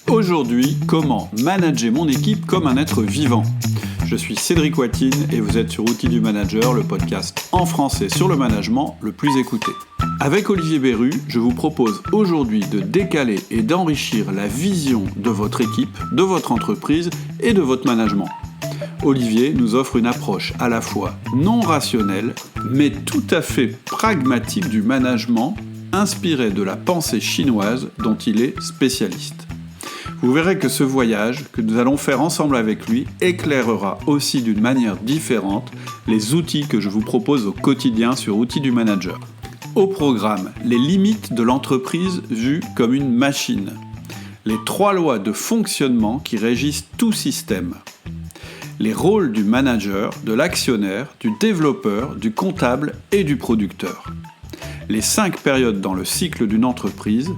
Aujourd'hui, comment manager mon équipe comme un être vivant ? Je suis Cédric Watine et vous êtes sur Outils du Manager, le podcast en français sur le management le plus écouté. Avec Olivier Berru, je vous propose aujourd'hui de décaler et d'enrichir la vision de votre équipe, de votre entreprise et de votre management. Olivier nous offre une approche à la fois non rationnelle, mais tout à fait pragmatique du management, inspirée de la pensée chinoise dont il est spécialiste. Vous verrez que ce voyage que nous allons faire ensemble avec lui éclairera aussi d'une manière différente les outils que je vous propose au quotidien sur Outils du Manager. Au programme, les limites de l'entreprise vues comme une machine. Les 3 lois de fonctionnement qui régissent tout système. Les rôles du manager, de l'actionnaire, du développeur, du comptable et du producteur. Les 5 périodes dans le cycle d'une entreprise.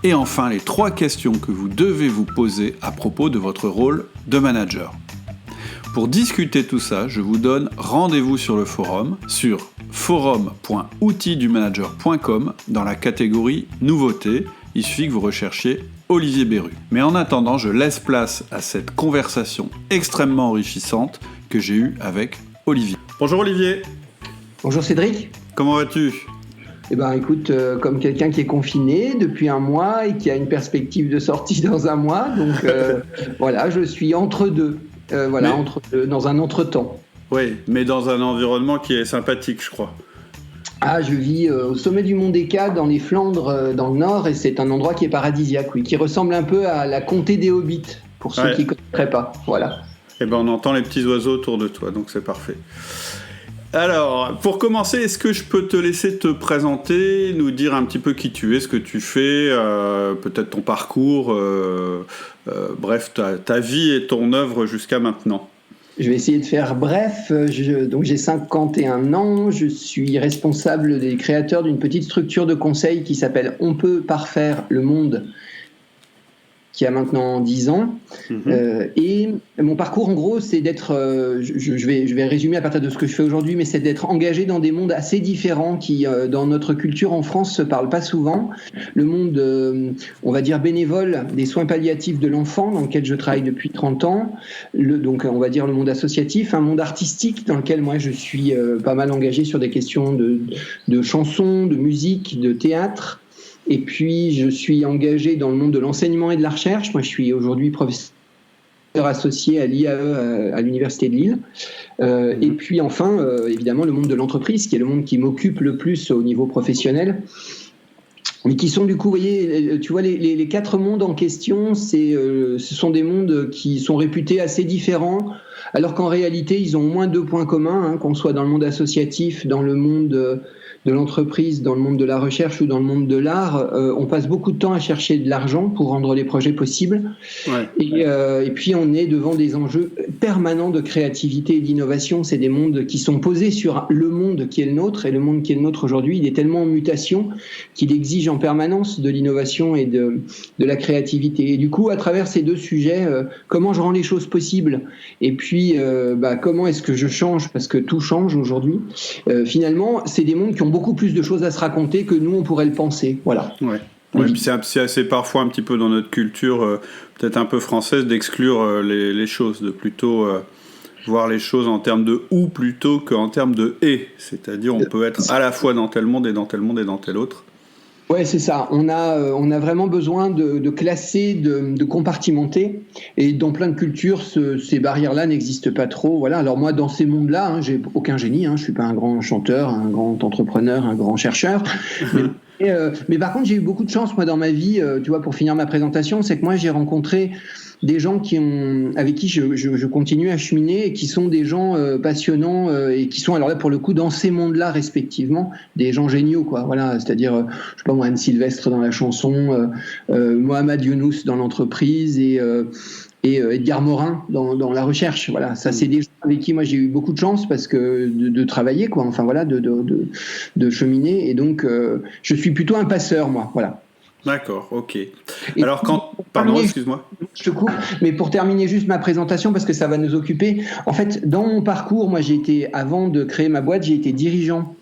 Et enfin, les 3 questions que vous devez vous poser à propos de votre rôle de manager. Pour discuter tout ça, je vous donne rendez-vous sur le forum, sur forum.outildumanager.com dans la catégorie Nouveautés. Il suffit que vous recherchiez Olivier Berru. Mais en attendant, je laisse place à cette conversation extrêmement enrichissante que j'ai eue avec Olivier. Bonjour Olivier. Bonjour Cédric. Comment vas-tu ? Eh ben, écoute, comme quelqu'un qui est confiné depuis un mois et qui a une perspective de sortie dans un mois, donc voilà, je suis entre deux, dans un entretemps. Oui, mais dans un environnement qui est sympathique, je crois. Ah, je vis au sommet du mont Déca, dans les Flandres, dans le nord, et c'est un endroit qui est paradisiaque, oui, qui ressemble un peu à la comté des Hobbits, pour ceux qui ne connaîtraient pas, voilà. Eh ben, on entend les petits oiseaux autour de toi, donc c'est parfait. Alors, pour commencer, est-ce que je peux te laisser te présenter, nous dire un petit peu qui tu es, ce que tu fais, peut-être ton parcours, bref, ta vie et ton œuvre jusqu'à maintenant. Je vais essayer de faire bref. Donc j'ai 51 ans, je suis responsable des créateurs d'une petite structure de conseil qui s'appelle On peut parfaire le monde, qui a maintenant 10 ans. Et mon parcours, en gros, c'est d'être, je vais résumer à partir de ce que je fais aujourd'hui, mais c'est d'être engagé dans des mondes assez différents qui, dans notre culture en France, se parlent pas souvent. Le monde, on va dire, bénévole des soins palliatifs de l'enfant, dans lequel je travaille depuis 30 ans. Donc, on va dire le monde associatif, un monde artistique, dans lequel moi, je suis pas mal engagé sur des questions de chansons, de musique, de théâtre. Et puis, je suis engagé dans le monde de l'enseignement et de la recherche. Moi, je suis aujourd'hui professeur associé à l'IAE à l'Université de Lille. Et puis, enfin, évidemment, le monde de l'entreprise, qui est le monde qui m'occupe le plus au niveau professionnel. Mais qui sont, du coup, vous voyez, tu vois, les 4 mondes en question, ce sont des mondes qui sont réputés assez différents, alors qu'en réalité, ils ont au moins 2 points communs, qu'on soit dans le monde associatif, dans le monde de l'entreprise, dans le monde de la recherche ou dans le monde de l'art, on passe beaucoup de temps à chercher de l'argent pour rendre les projets possibles. Et puis on est devant des enjeux permanents de créativité et d'innovation. C'est des mondes qui sont posés sur le monde qui est le nôtre, et le monde qui est le nôtre aujourd'hui, il est tellement en mutation qu'il exige en permanence de l'innovation et de la créativité. Et du coup, à travers ces 2 sujets, comment je rends les choses possibles, et puis comment est-ce que je change, parce que tout change aujourd'hui. Finalement, c'est des mondes qui ont beaucoup plus de choses à se raconter que nous, on pourrait le penser. Voilà. Ouais, puis c'est assez parfois un petit peu dans notre culture, peut-être un peu française, d'exclure les choses, de plutôt voir les choses en termes de « ou » plutôt qu'en termes de « et ». C'est-à-dire, on peut être à la fois dans tel monde et dans tel monde et dans tel autre. Ouais, c'est ça. On a vraiment besoin de classer, de compartimenter. Et dans plein de cultures, ces barrières-là n'existent pas trop. Voilà. Alors moi, dans ces mondes-là, j'ai aucun génie. Je suis pas un grand chanteur, un grand entrepreneur, un grand chercheur. Mais par contre, j'ai eu beaucoup de chance, moi, dans ma vie. Tu vois, pour finir ma présentation, c'est que moi, j'ai rencontré des gens avec qui je continue à cheminer, et qui sont des gens passionnants, et qui sont, alors là, pour le coup, dans ces mondes-là, respectivement, des gens géniaux, quoi. Voilà, c'est-à-dire, je sais pas moi, Anne Sylvestre dans la chanson, Mohamed Younous dans l'entreprise, et Edgar Morin dans la recherche. Voilà, ça, c'est des gens avec qui moi j'ai eu beaucoup de chance, parce que de travailler, quoi. Enfin voilà, de cheminer, et donc je suis plutôt un passeur, moi. Voilà. D'accord, ok. Et Alors pardon, excuse-moi. je te coupe, mais pour terminer juste ma présentation, parce que ça va nous occuper, en fait, dans mon parcours, moi avant de créer ma boîte, j'ai été dirigeant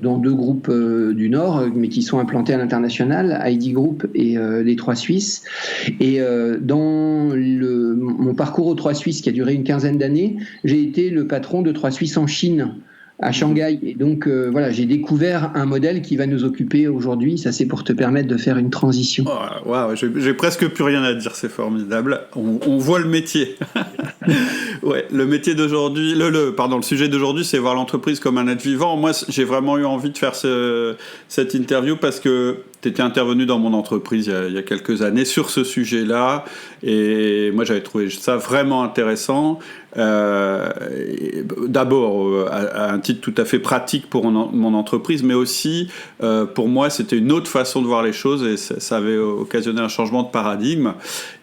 dans 2 groupes du Nord, mais qui sont implantés à l'international, ID Group et les Trois Suisses. Et dans mon parcours aux Trois Suisses, qui a duré une quinzaine d'années, j'ai été le patron de Trois Suisses en Chine, à Shanghai. Et donc, voilà, j'ai découvert un modèle qui va nous occuper aujourd'hui. Ça, c'est pour te permettre de faire une transition. Oh, wow, j'ai presque plus rien à dire, c'est formidable. On voit le métier. Ouais, le métier d'aujourd'hui, le sujet d'aujourd'hui, c'est voir l'entreprise comme un être vivant. Moi, j'ai vraiment eu envie de faire cette interview parce que tu étais intervenu dans mon entreprise il y a quelques années sur ce sujet-là. Et moi, j'avais trouvé ça vraiment intéressant. D'abord, à un titre tout à fait pratique pour mon entreprise, mais aussi, pour moi, c'était une autre façon de voir les choses et ça avait occasionné un changement de paradigme.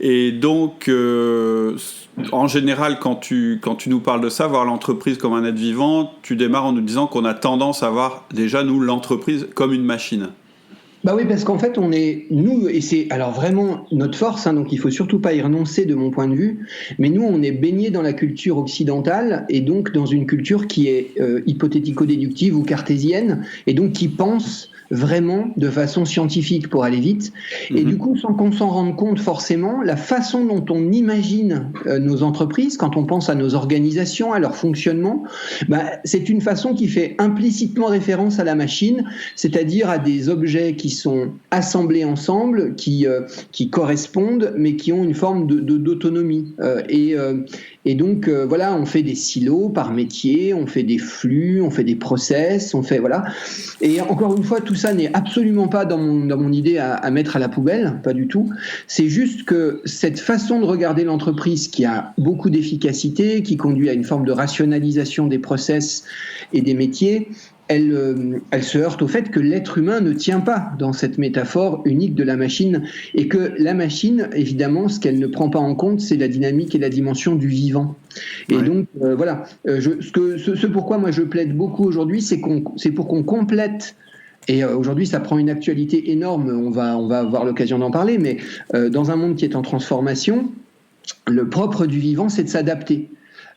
Et donc, en général, quand tu nous parles de ça, voir l'entreprise comme un être vivant, tu démarres en nous disant qu'on a tendance à voir déjà, nous, l'entreprise comme une machine. Bah oui, parce qu'en fait, nous, et c'est alors vraiment notre force, hein, donc il faut surtout pas y renoncer de mon point de vue, mais nous, on est baigné dans la culture occidentale et donc dans une culture qui est hypothético-déductive ou cartésienne et donc qui pense vraiment de façon scientifique pour aller vite. Et du coup, sans qu'on s'en rende compte forcément, la façon dont on imagine nos entreprises, quand on pense à nos organisations, à leur fonctionnement, c'est une façon qui fait implicitement référence à la machine, c'est-à-dire à des objets qui sont assemblés ensemble, qui correspondent, mais qui ont une forme d'autonomie. Et donc, voilà, on fait des silos par métier, on fait des flux, on fait des process, voilà. Et encore une fois, tout ça n'est absolument pas dans mon idée à mettre à la poubelle, pas du tout. C'est juste que cette façon de regarder l'entreprise qui a beaucoup d'efficacité, qui conduit à une forme de rationalisation des process et des métiers, elle se heurte au fait que l'être humain ne tient pas dans cette métaphore unique de la machine et que la machine, évidemment, ce qu'elle ne prend pas en compte, c'est la dynamique et la dimension du vivant. Et donc, voilà, ce pourquoi moi je plaide beaucoup aujourd'hui, c'est pour qu'on complète. Et aujourd'hui, ça prend une actualité énorme, on va avoir l'occasion d'en parler, mais dans un monde qui est en transformation, le propre du vivant, c'est de s'adapter.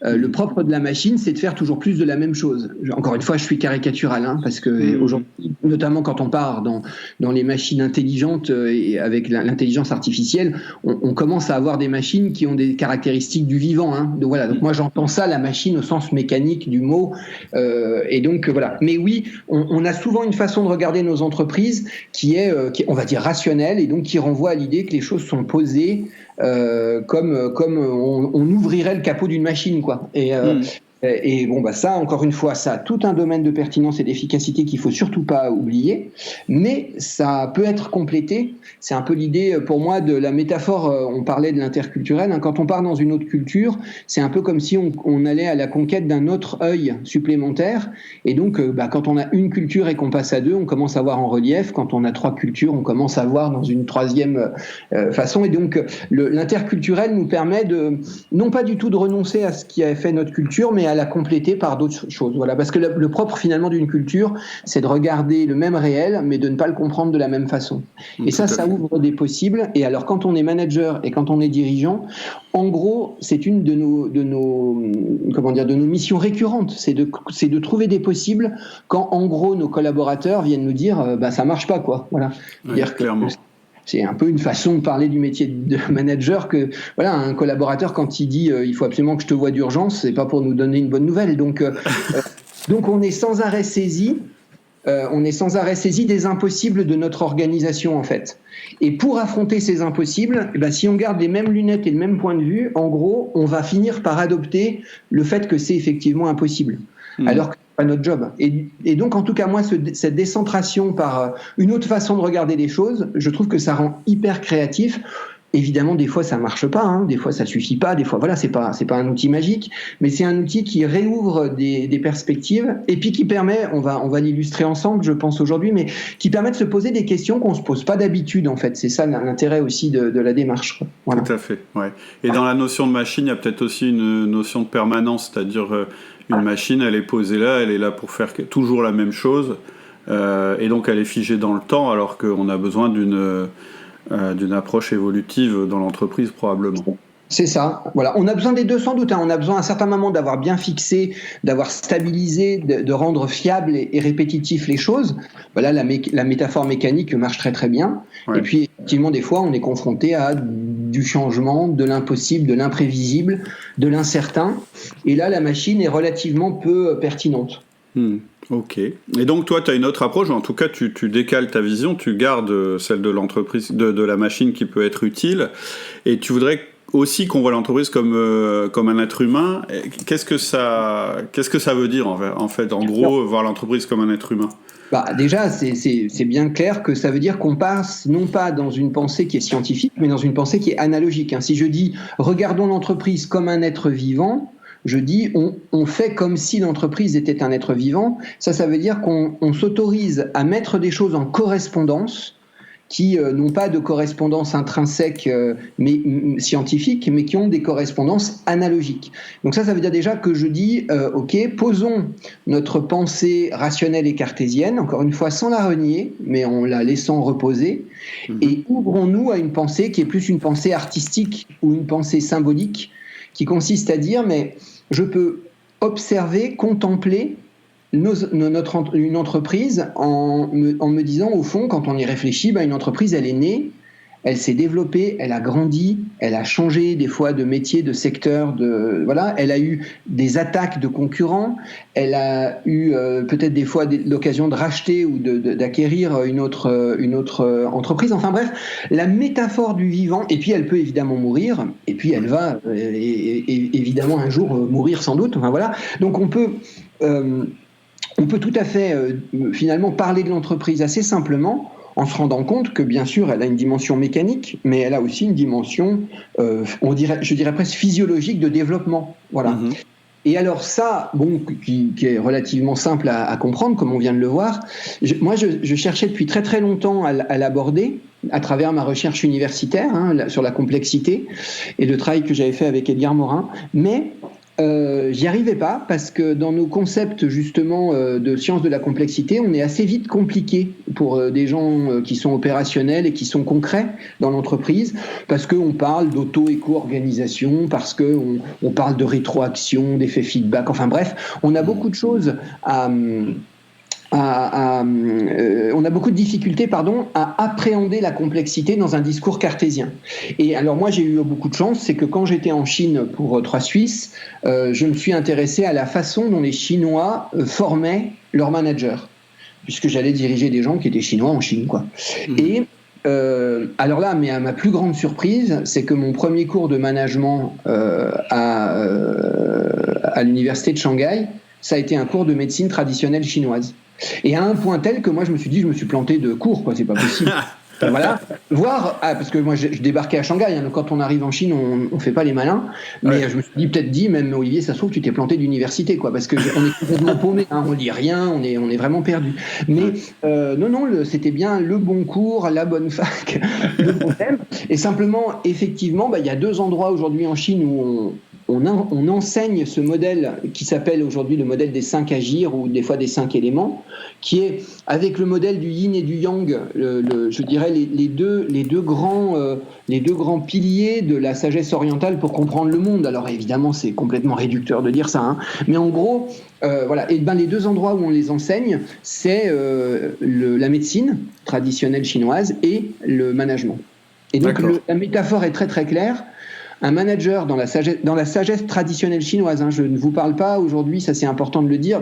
Le propre de la machine, c'est de faire toujours plus de la même chose. Encore une fois, je suis caricatural, hein, parce que aujourd'hui, notamment quand on part dans les machines intelligentes et avec l'intelligence artificielle, on commence à avoir des machines qui ont des caractéristiques du vivant. Hein. Donc voilà. Donc moi, j'entends ça, la machine au sens mécanique du mot. Et donc voilà. Mais oui, on a souvent une façon de regarder nos entreprises qui est, on va dire, rationnelle et donc qui renvoie à l'idée que les choses sont posées. Comme on ouvrirait le capot d'une machine, quoi. Et bon, ça, encore une fois, ça a tout un domaine de pertinence et d'efficacité qu'il faut surtout pas oublier, mais ça peut être complété. C'est un peu l'idée, pour moi, de la métaphore. On parlait de l'interculturel. Hein, quand on part dans une autre culture, c'est un peu comme si on allait à la conquête d'un autre œil supplémentaire. Et donc, quand on a une culture et qu'on passe à 2, on commence à voir en relief. Quand on a 3 cultures, on commence à voir dans une 3e façon. Et donc, l'interculturel nous permet non pas du tout de renoncer à ce qui a fait notre culture, mais à la compléter par d'autres choses. Voilà, parce que le propre finalement d'une culture, c'est de regarder le même réel, mais de ne pas le comprendre de la même façon. Et ça ouvre des possibles. Et alors, quand on est manager et quand on est dirigeant, en gros, c'est une de nos missions récurrentes, c'est de trouver des possibles quand, en gros, nos collaborateurs viennent nous dire, ça marche pas, quoi. Voilà. Ouais, clairement. C'est un peu une façon de parler du métier de manager que, voilà, un collaborateur, quand il dit il faut absolument que je te voie d'urgence, c'est pas pour nous donner une bonne nouvelle. Donc on est sans arrêt saisi. On est sans arrêt saisi des impossibles de notre organisation, en fait. Et pour affronter ces impossibles, si on garde les mêmes lunettes et le même point de vue, en gros, on va finir par adopter le fait que c'est effectivement impossible. Alors que c'est pas notre job. Et donc, en tout cas, moi, cette décentration par une autre façon de regarder les choses, je trouve que ça rend hyper créatif. Évidemment, des fois, ça marche pas, hein, des fois, ça suffit pas, des fois, voilà, c'est pas un outil magique, mais c'est un outil qui réouvre des perspectives et puis qui permet, on va l'illustrer ensemble, je pense aujourd'hui, mais qui permet de se poser des questions qu'on se pose pas d'habitude, en fait. C'est ça l'intérêt aussi de la démarche. Voilà. Tout à fait, ouais. Et dans la notion de machine, il y a peut-être aussi une notion de permanence, c'est-à-dire une machine, elle est posée là, elle est là pour faire toujours la même chose, et donc elle est figée dans le temps, alors qu'on a besoin d'une approche évolutive dans l'entreprise probablement. C'est ça. Voilà. On a besoin des deux sans doute. On a besoin à un certain moment d'avoir bien fixé, d'avoir stabilisé, de rendre fiable et répétitif les choses. Voilà, la métaphore mécanique marche très très bien. Ouais. Et puis effectivement, des fois, on est confronté à du changement, de l'impossible, de l'imprévisible, de l'incertain. Et là, la machine est relativement peu pertinente. Ok. Et donc toi, tu as une autre approche, ou en tout cas, tu décales ta vision, tu gardes celle de l'entreprise, de la machine qui peut être utile, et tu voudrais aussi qu'on voit l'entreprise comme un être humain. Qu'est-ce que ça veut dire en fait, en gros, voir l'entreprise comme un être humain? Déjà, c'est bien clair que ça veut dire qu'on passe non pas dans une pensée qui est scientifique, mais dans une pensée qui est analogique. Si je dis « regardons l'entreprise comme un être vivant », je dis on fait comme si l'entreprise était un être vivant. Ça veut dire qu'on s'autorise à mettre des choses en correspondance qui n'ont pas de correspondance intrinsèque mais scientifique, mais qui ont des correspondances analogiques. Donc ça veut dire déjà que je dis, ok, posons notre pensée rationnelle et cartésienne, encore une fois sans la renier, mais en la laissant reposer, et ouvrons-nous à une pensée qui est plus une pensée artistique ou une pensée symbolique, qui consiste à dire, mais je peux observer, contempler une entreprise en me disant, au fond, quand on y réfléchit, une entreprise, elle est née, elle s'est développée, elle a grandi, elle a changé des fois de métier, de secteur, elle a eu des attaques de concurrents, elle a eu peut-être des fois l'occasion de racheter ou d'acquérir une autre entreprise. Enfin bref, la métaphore du vivant, et puis elle peut évidemment mourir, et puis elle va évidemment un jour mourir sans doute. Enfin voilà, donc on peut tout à fait finalement parler de l'entreprise assez simplement en se rendant compte que bien sûr elle a une dimension mécanique, mais elle a aussi une dimension, je dirais presque physiologique de développement. Voilà. Et alors ça, qui est relativement simple à comprendre, comme on vient de le voir, moi je cherchais depuis très très longtemps à l'aborder à travers ma recherche universitaire sur la complexité et le travail que j'avais fait avec Edgar Morin, mais j'y arrivais pas parce que dans nos concepts justement de sciences de la complexité, on est assez vite compliqué pour des gens qui sont opérationnels et qui sont concrets dans l'entreprise, parce qu'on parle d'auto-éco-organisation, parce qu'on parle de rétroaction, d'effet feedback, enfin bref, on a beaucoup de choses on a beaucoup de difficultés à appréhender la complexité dans un discours cartésien. Et alors moi j'ai eu beaucoup de chance, c'est que quand j'étais en Chine pour 3 Suisses, je me suis intéressé à la façon dont les Chinois formaient leurs managers, puisque j'allais diriger des gens qui étaient chinois en Chine, quoi. Et alors là, mais à ma plus grande surprise, c'est que mon premier cours de management à l'université de Shanghai, ça a été un cours de médecine traditionnelle chinoise. Et à un point tel que moi je me suis dit, je me suis planté de cours, quoi, c'est pas possible. Voilà, parce que moi je débarquais à Shanghai, donc quand on arrive en Chine, on fait pas les malins, mais je me suis dit, même Olivier, ça se trouve, tu t'es planté d'université, quoi, parce qu'on est complètement paumé, on lit rien, on est vraiment perdu. Mais non, c'était bien le bon cours, la bonne fac, le bon thème. Et simplement, effectivement, il y a 2 endroits aujourd'hui en Chine où on enseigne ce modèle qui s'appelle aujourd'hui le modèle des 5 agirs ou des fois des 5 éléments, qui est avec le modèle du yin et du yang, je dirais les deux grands piliers de la sagesse orientale pour comprendre le monde. Alors évidemment c'est complètement réducteur de dire ça, mais en gros voilà. Et les 2 endroits où on les enseigne, c'est la médecine traditionnelle chinoise et le management. Et donc la métaphore est très très claire. Un manager dans la sagesse traditionnelle chinoise, je ne vous parle pas aujourd'hui, ça c'est important de le dire,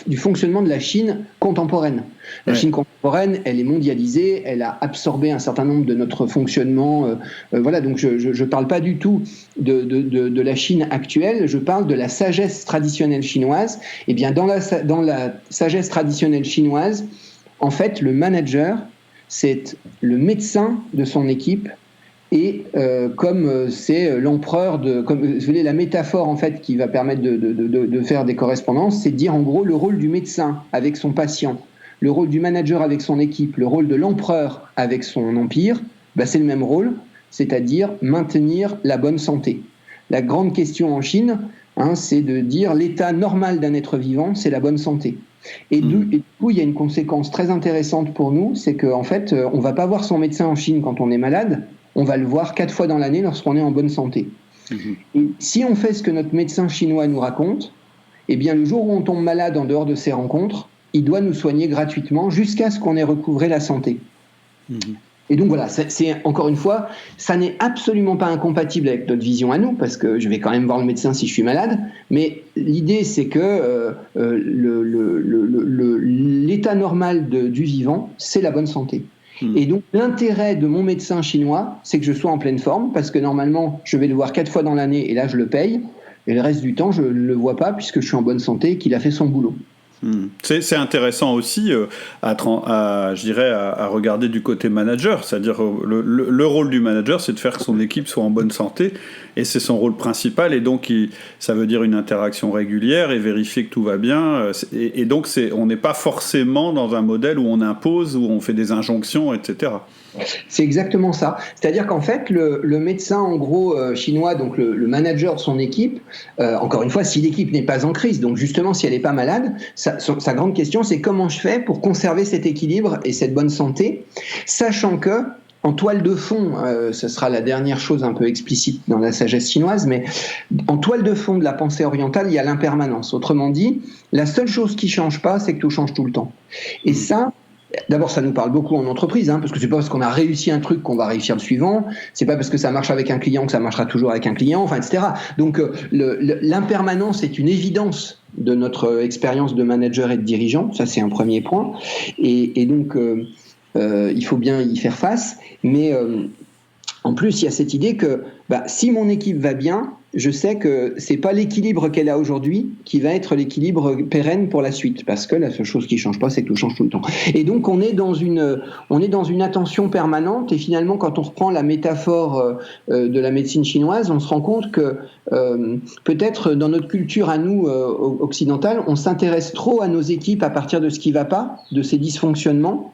du fonctionnement de la Chine contemporaine. La Chine contemporaine, elle est mondialisée, elle a absorbé un certain nombre de notre fonctionnement. Voilà, donc je ne parle pas du tout de la Chine actuelle, je parle de la sagesse traditionnelle chinoise. Eh bien, dans la sagesse traditionnelle chinoise, en fait, le manager, c'est le médecin de son équipe. Et comme c'est l'empereur comme vous voulez, la métaphore en fait qui va permettre de faire des correspondances, c'est de dire en gros le rôle du médecin avec son patient, le rôle du manager avec son équipe, le rôle de l'empereur avec son empire, c'est le même rôle, c'est-à-dire maintenir la bonne santé. La grande question en Chine, c'est de dire l'état normal d'un être vivant, c'est la bonne santé. Et du coup, il y a une conséquence très intéressante pour nous, c'est qu'en fait, on ne va pas voir son médecin en Chine quand on est malade, on va le voir 4 fois dans l'année lorsqu'on est en bonne santé. Et si on fait ce que notre médecin chinois nous raconte, eh bien, le jour où on tombe malade en dehors de ces rencontres, il doit nous soigner gratuitement jusqu'à ce qu'on ait recouvré la santé. Et donc voilà, c'est encore une fois, ça n'est absolument pas incompatible avec notre vision à nous, parce que je vais quand même voir le médecin si je suis malade, mais l'idée c'est que l'état normal du vivant, c'est la bonne santé. Et donc l'intérêt de mon médecin chinois, c'est que je sois en pleine forme, parce que normalement, je vais le voir 4 fois dans l'année, et là je le paye, et le reste du temps, je ne le vois pas, puisque je suis en bonne santé et qu'il a fait son boulot. C'est intéressant aussi à regarder du côté manager, c'est-à-dire le rôle du manager, c'est de faire que son équipe soit en bonne santé, et c'est son rôle principal, et donc ça veut dire une interaction régulière et vérifier que tout va bien, et donc on n'est pas forcément dans un modèle où on impose, où on fait des injonctions, etc. C'est exactement ça. C'est-à-dire qu'en fait, le médecin, en gros, chinois, donc le manager de son équipe, encore une fois, si l'équipe n'est pas en crise, donc justement, si elle n'est pas malade, sa grande question, c'est comment je fais pour conserver cet équilibre et cette bonne santé, sachant que, en toile de fond, ce sera la dernière chose un peu explicite dans la sagesse chinoise, mais en toile de fond de la pensée orientale, il y a l'impermanence. Autrement dit, la seule chose qui ne change pas, c'est que tout change tout le temps. Et ça, d'abord, ça nous parle beaucoup en entreprise, parce que c'est pas parce qu'on a réussi un truc qu'on va réussir le suivant, c'est pas parce que ça marche avec un client que ça marchera toujours avec un client, enfin, etc. Donc, l'impermanence est une évidence de notre expérience de manager et de dirigeant, ça c'est un premier point, et donc il faut bien y faire face, mais en plus, il y a cette idée que si mon équipe va bien, je sais que c'est pas l'équilibre qu'elle a aujourd'hui qui va être l'équilibre pérenne pour la suite, parce que la seule chose qui change pas, c'est que tout change tout le temps. Et donc on est dans une attention permanente, et finalement quand on reprend la métaphore de la médecine chinoise, on se rend compte que peut-être dans notre culture à nous occidentale, on s'intéresse trop à nos équipes à partir de ce qui va pas, de ces dysfonctionnements.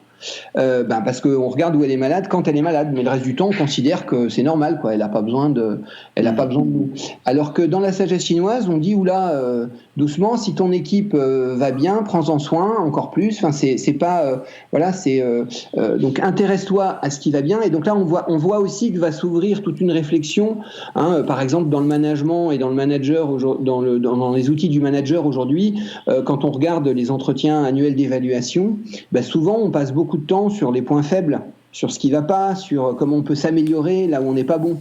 Parce qu'on regarde où elle est malade quand elle est malade, mais le reste du temps on considère que c'est normal, quoi. Elle n'a pas besoin de nous. Alors que dans la sagesse chinoise, on dit oula, doucement, si ton équipe va bien, prends-en soin encore plus. Enfin, c'est pas donc intéresse-toi à ce qui va bien. Et donc là, on voit aussi que va s'ouvrir toute une réflexion, par exemple dans le management et dans le manager, dans les outils du manager aujourd'hui, quand on regarde les entretiens annuels d'évaluation, souvent on passe beaucoup de temps sur les points faibles, sur ce qui ne va pas, sur comment on peut s'améliorer là où on n'est pas bon.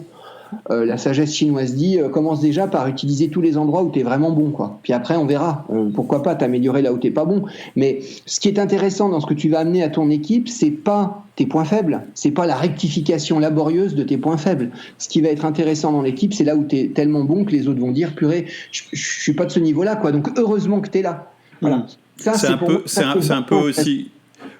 La sagesse chinoise dit commence déjà par utiliser tous les endroits où tu es vraiment bon, quoi. Puis après on verra, pourquoi pas t'améliorer là où tu n'es pas bon. Mais ce qui est intéressant dans ce que tu vas amener à ton équipe, c'est pas tes points faibles, c'est pas la rectification laborieuse de tes points faibles. Ce qui va être intéressant dans l'équipe, c'est là où tu es tellement bon que les autres vont dire purée, je suis pas de ce niveau-là, quoi. Donc heureusement que tu es là. Voilà. Ça, c'est un peu aussi.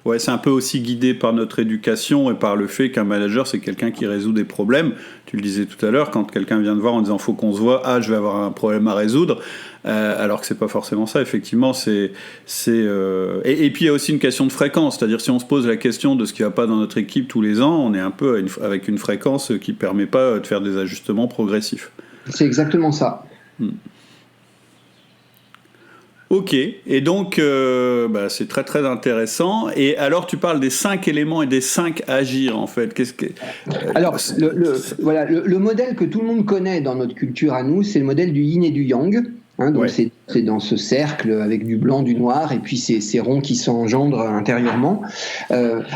Ouais, c'est un peu aussi guidé par notre éducation et par le fait qu'un manager, c'est quelqu'un qui résout des problèmes. Tu le disais tout à l'heure, quand quelqu'un vient te voir en disant « faut qu'on se voit », je vais avoir un problème à résoudre, alors que c'est pas forcément ça. Effectivement, et puis il y a aussi une question de fréquence, c'est-à-dire si on se pose la question de ce qui va pas dans notre équipe tous les ans, on est un peu avec une fréquence qui permet pas de faire des ajustements progressifs. C'est exactement ça. Ok, et donc c'est très très intéressant. Et alors tu parles des 5 éléments et des 5 agir en fait. Alors le modèle que tout le monde connaît dans notre culture à nous, c'est le modèle du yin et du yang. Donc c'est dans ce cercle avec du blanc, du noir, et puis ces ronds qui s'engendrent intérieurement.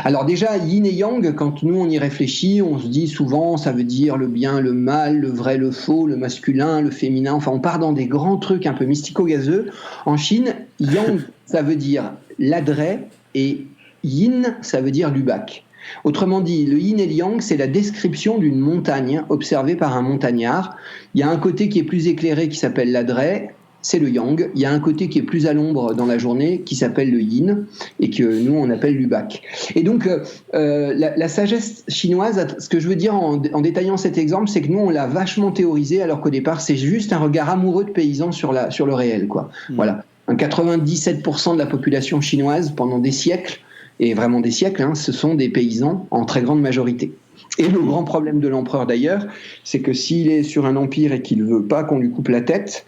Alors déjà, yin et yang, quand nous on y réfléchit, on se dit souvent ça veut dire le bien, le mal, le vrai, le faux, le masculin, le féminin. Enfin, on part dans des grands trucs un peu mystico-gazeux. En Chine, yang, ça veut dire l'adret, et yin, ça veut dire l'ubac. Autrement dit, le yin et le yang, c'est la description d'une montagne observée par un montagnard. Il y a un côté qui est plus éclairé qui s'appelle l'adret, c'est le yang. Il y a un côté qui est plus à l'ombre dans la journée qui s'appelle le yin et que nous on appelle l'ubac. Et donc la sagesse chinoise, ce que je veux dire en détaillant cet exemple, c'est que nous on l'a vachement théorisé alors qu'au départ c'est juste un regard amoureux de paysan sur le réel, quoi. Voilà. 97% de la population chinoise pendant des siècles, et vraiment des siècles, ce sont des paysans en très grande majorité. Et le grand problème de l'empereur d'ailleurs, c'est que s'il est sur un empire et qu'il ne veut pas qu'on lui coupe la tête,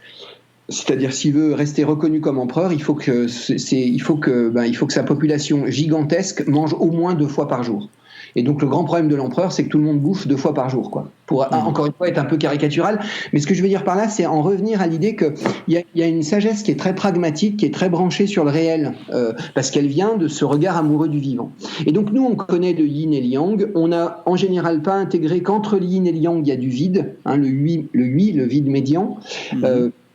C'est-à-dire, s'il veut rester reconnu comme empereur, il faut que sa population gigantesque mange au moins 2 fois par jour. Et donc, le grand problème de l'empereur, c'est que tout le monde bouffe 2 fois par jour, quoi. Pour, encore une fois, être un peu caricatural. Mais ce que je veux dire par là, c'est en revenir à l'idée qu'il y a une sagesse qui est très pragmatique, qui est très branchée sur le réel, parce qu'elle vient de ce regard amoureux du vivant. Et donc, nous, on connaît le yin et le yang. On n'a en général pas intégré qu'entre le yin et le yang, il y a du vide, hein, le vide médian.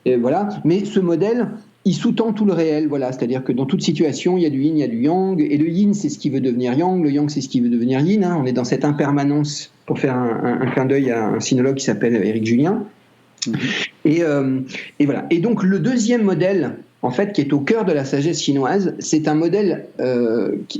Et voilà. Mais ce modèle, il sous-tend tout le réel, voilà. C'est-à-dire que dans toute situation, il y a du yin, il y a du yang, et le yin, c'est ce qui veut devenir yang, le yang, c'est ce qui veut devenir yin, hein. On est dans cette impermanence, pour faire un clin d'œil à un sinologue qui s'appelle Éric Julien. Et voilà. Et donc, le deuxième modèle, en fait, qui est au cœur de la sagesse chinoise, c'est un modèle,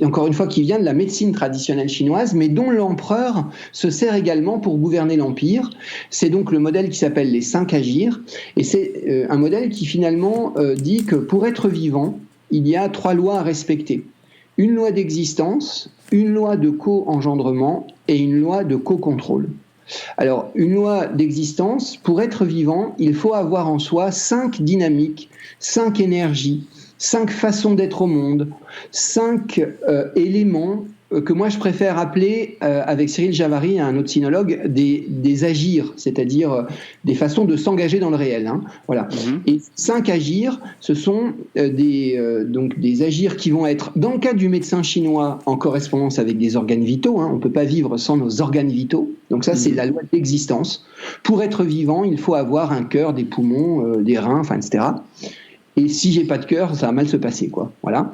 encore une fois, qui vient de la médecine traditionnelle chinoise, mais dont l'empereur se sert également pour gouverner l'empire. C'est donc le modèle qui s'appelle les 5 agirs, et c'est un modèle qui finalement dit que pour être vivant, il y a 3 lois à respecter. Une loi d'existence, une loi de co-engendrement et une loi de co-contrôle. Alors, une loi d'existence, pour être vivant, il faut avoir en soi 5 dynamiques, 5 énergies, 5 façons d'être au monde, 5 éléments que moi je préfère appeler, avec Cyril Javary, un autre sinologue, des agirs, c'est-à-dire des façons de s'engager dans le réel. Hein, voilà. Et 5 agirs, ce sont donc des agirs qui vont être, dans le cas du médecin chinois, en correspondance avec des organes vitaux. Hein, on ne peut pas vivre sans nos organes vitaux. Donc ça, c'est la loi d'existence. Pour être vivant, il faut avoir un cœur, des poumons, des reins, enfin, etc. Et si j'ai pas de cœur, ça va mal se passer, quoi. Voilà.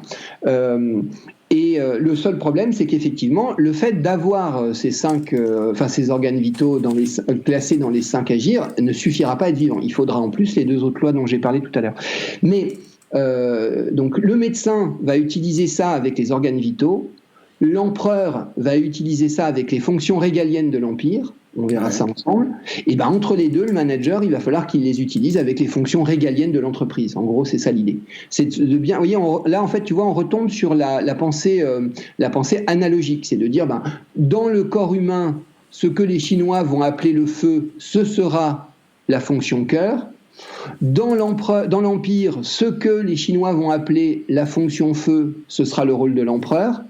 Le seul problème, c'est qu'effectivement, le fait d'avoir ces organes vitaux classés dans les 5 agirs ne suffira pas à être vivant. Il faudra en plus les 2 autres lois dont j'ai parlé tout à l'heure. Mais donc le médecin va utiliser ça avec les organes vitaux, l'empereur va utiliser ça avec les fonctions régaliennes de l'empire. On verra ça ensemble. Et ben entre les deux, le manager, il va falloir qu'il les utilise avec les fonctions régaliennes de l'entreprise. En gros, c'est ça l'idée. C'est de bien. Vous voyez, là en fait, tu vois, on retombe sur la pensée analogique, c'est de dire, dans le corps humain, ce que les Chinois vont appeler le feu, ce sera la fonction cœur. Dans l'empire, ce que les Chinois vont appeler la fonction feu, ce sera le rôle de l'empereur.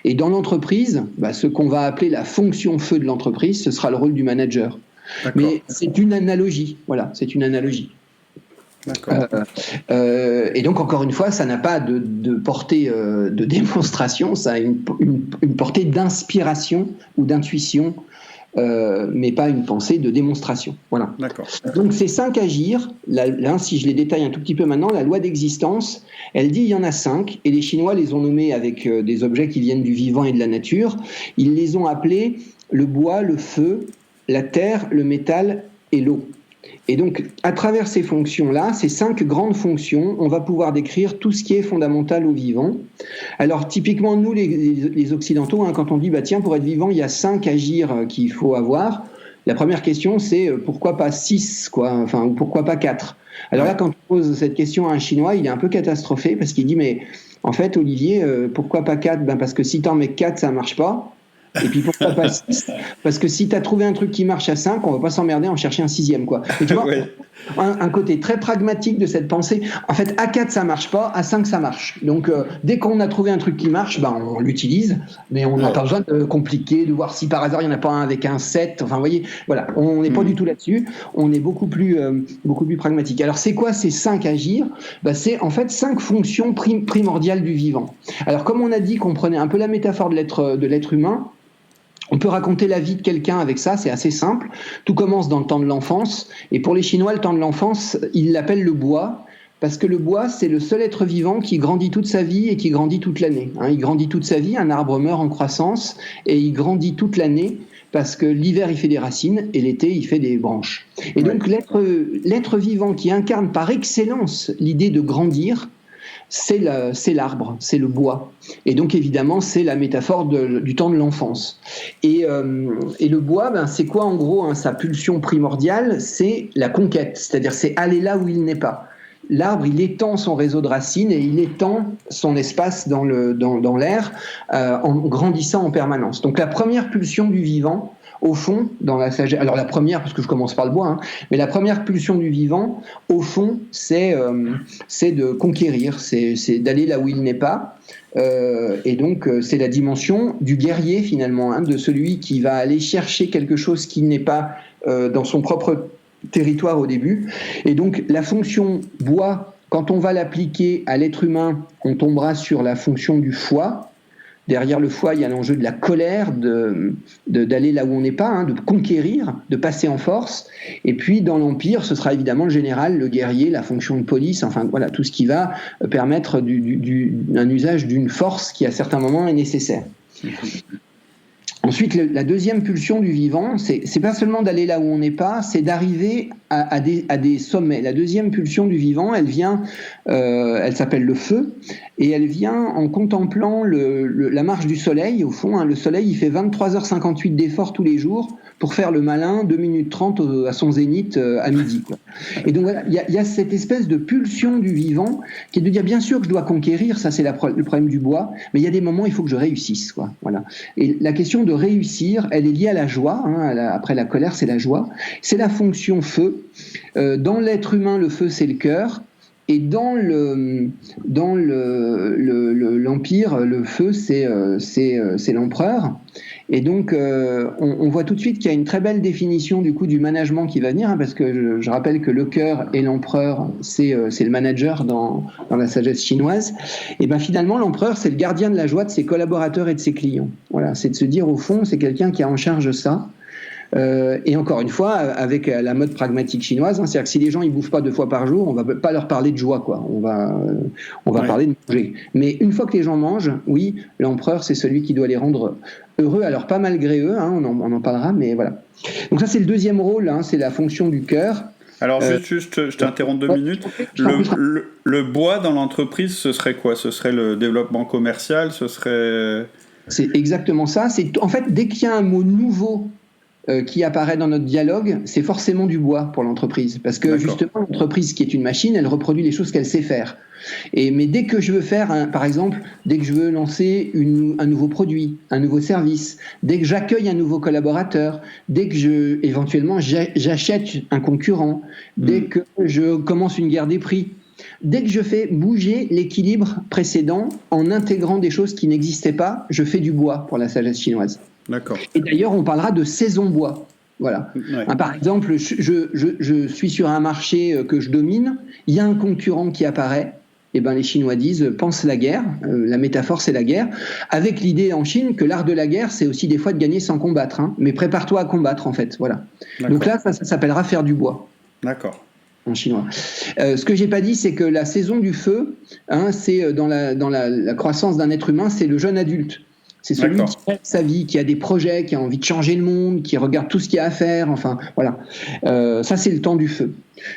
Et dans l'entreprise, ce qu'on va appeler la fonction feu de l'entreprise, ce sera le rôle du manager. D'accord. Mais c'est une analogie, voilà, c'est une analogie. D'accord. Et donc, encore une fois, ça n'a pas de portée de démonstration, ça a une portée d'inspiration ou d'intuition, mais pas une pensée de démonstration. Voilà. D'accord. Donc, ces 5 agirs, là, si je les détaille un tout petit peu maintenant, la loi d'existence, elle dit il y en a 5, et les Chinois les ont nommés avec des objets qui viennent du vivant et de la nature. Ils les ont appelés le bois, le feu, la terre, le métal et l'eau. Et donc, à travers ces fonctions-là, ces 5 grandes fonctions, on va pouvoir décrire tout ce qui est fondamental au vivant. Alors, typiquement, nous, les Occidentaux, hein, quand on dit, tiens, pour être vivant, il y a 5 agirs qu'il faut avoir, la première question, c'est pourquoi pas 6, quoi, enfin, ou pourquoi pas 4 ? Alors là, quand on pose cette question à un Chinois, il est un peu catastrophé, parce qu'il dit, mais en fait, Olivier, pourquoi pas 4 ? Parce que si t'en mets 4, ça marche pas. Et puis pourquoi pas 6 ? Parce que si tu as trouvé un truc qui marche à 5, on va pas s'emmerder à en chercher un 6e, quoi. Et tu vois, un côté très pragmatique de cette pensée. En fait, à 4 ça marche pas, à 5 ça marche. Donc dès qu'on a trouvé un truc qui marche, on l'utilise, mais on n'a pas besoin de compliquer, de voir si par hasard il n'y en a pas un avec un 7. Enfin, vous voyez, voilà, on n'est pas du tout là-dessus. On est beaucoup plus pragmatique. Alors c'est quoi ces 5 agirs ? C'est en fait 5 fonctions primordiales du vivant. Alors comme on a dit qu'on prenait un peu la métaphore de l'être humain, on peut raconter la vie de quelqu'un avec ça, c'est assez simple. Tout commence dans le temps de l'enfance. Et pour les Chinois, le temps de l'enfance, ils l'appellent le bois. Parce que le bois, c'est le seul être vivant qui grandit toute sa vie et qui grandit toute l'année. Il grandit toute sa vie, un arbre meurt en croissance, et il grandit toute l'année parce que l'hiver, il fait des racines, et l'été, il fait des branches. Et donc, l'être vivant qui incarne par excellence l'idée de grandir, c'est l'arbre, c'est le bois. Et donc, évidemment, c'est la métaphore du temps de l'enfance. Et le bois, c'est quoi, en gros, sa pulsion primordiale ? C'est la conquête, c'est-à-dire c'est aller là où il n'est pas. L'arbre, il étend son réseau de racines et il étend son espace dans l'air en grandissant en permanence. Donc, la première pulsion du vivant, au fond, dans la sagesse, alors la première, parce que je commence par le bois, hein, mais la première pulsion du vivant, au fond, c'est de conquérir, c'est d'aller là où il n'est pas. Et donc, c'est la dimension du guerrier, finalement, hein, de celui qui va aller chercher quelque chose qui n'est pas dans son propre territoire au début. Et donc, la fonction bois, quand on va l'appliquer à l'être humain, on tombera sur la fonction du foie. Derrière le foie, il y a l'enjeu de la colère, d'aller là où on n'est pas, hein, de conquérir, de passer en force. Et puis, dans l'Empire, ce sera évidemment le général, le guerrier, la fonction de police, enfin voilà, tout ce qui va permettre un usage d'une force qui, à certains moments, est nécessaire. Ensuite, la deuxième pulsion du vivant, c'est pas seulement d'aller là où on n'est pas, c'est d'arriver à des sommets. La deuxième pulsion du vivant, elle vient, elle s'appelle le feu, et elle vient en contemplant la marche du soleil. Au fond, hein, le soleil, il fait 23h58 d'efforts tous les jours pour faire le malin, 2 minutes 30 à son zénith à midi, quoi. Et donc voilà, il y a cette espèce de pulsion du vivant qui est de dire, bien sûr que je dois conquérir, ça c'est le problème du bois, mais il y a des moments où il faut que je réussisse, quoi. Voilà. Et la question de réussir, elle est liée à la joie, hein, après la colère, c'est la joie. C'est la fonction feu. Dans l'être humain, le feu, c'est le cœur. Et dans l'Empire, le feu, c'est l'empereur. Et donc, on voit tout de suite qu'il y a une très belle définition du coup du management qui va venir, hein, parce que je rappelle que le cœur et l'empereur, c'est le manager dans la sagesse chinoise. Et ben finalement, l'empereur, c'est le gardien de la joie de ses collaborateurs et de ses clients. Voilà, c'est de se dire au fond, c'est quelqu'un qui a en charge ça. Et encore une fois, avec la mode pragmatique chinoise, hein, c'est-à-dire que si les gens ils bouffent pas 2 fois par jour, on va pas leur parler de joie, quoi. On va parler de manger. Mais une fois que les gens mangent, oui, l'empereur c'est celui qui doit les rendre heureux. Alors pas malgré eux, hein, on en parlera, mais voilà. Donc ça c'est le deuxième rôle, hein, c'est la fonction du cœur. Alors juste, je t'interromps 2 minutes. Le bois dans l'entreprise, ce serait quoi ? Ce serait le développement commercial ? Ce serait... C'est exactement ça. En fait, dès qu'il y a un mot nouveau qui apparaît dans notre dialogue, c'est forcément du bois pour l'entreprise. Parce que justement, l'entreprise qui est une machine, elle reproduit les choses qu'elle sait faire. Mais dès que je veux faire, par exemple, dès que je veux lancer un nouveau produit, un nouveau service, dès que j'accueille un nouveau collaborateur, dès que éventuellement j'achète un concurrent, dès que je commence une guerre des prix, dès que je fais bouger l'équilibre précédent en intégrant des choses qui n'existaient pas, je fais du bois pour la sagesse chinoise. D'accord. Et d'ailleurs, on parlera de saison bois. Voilà. Ouais. Par exemple, je suis sur un marché que je domine, il y a un concurrent qui apparaît, et ben les Chinois disent pense la guerre, la métaphore c'est la guerre, avec l'idée en Chine que l'art de la guerre c'est aussi des fois de gagner sans combattre, hein, mais prépare-toi à combattre en fait. Voilà. Donc là, ça s'appellera faire du bois. D'accord. En chinois. Ce que j'ai pas dit, c'est que la saison du feu, hein, c'est dans la croissance d'un être humain, c'est le jeune adulte. C'est celui qui aime sa vie, qui a des projets, qui a envie de changer le monde, qui regarde tout ce qu'il y a à faire. Enfin, voilà. Ça, c'est le temps du feu.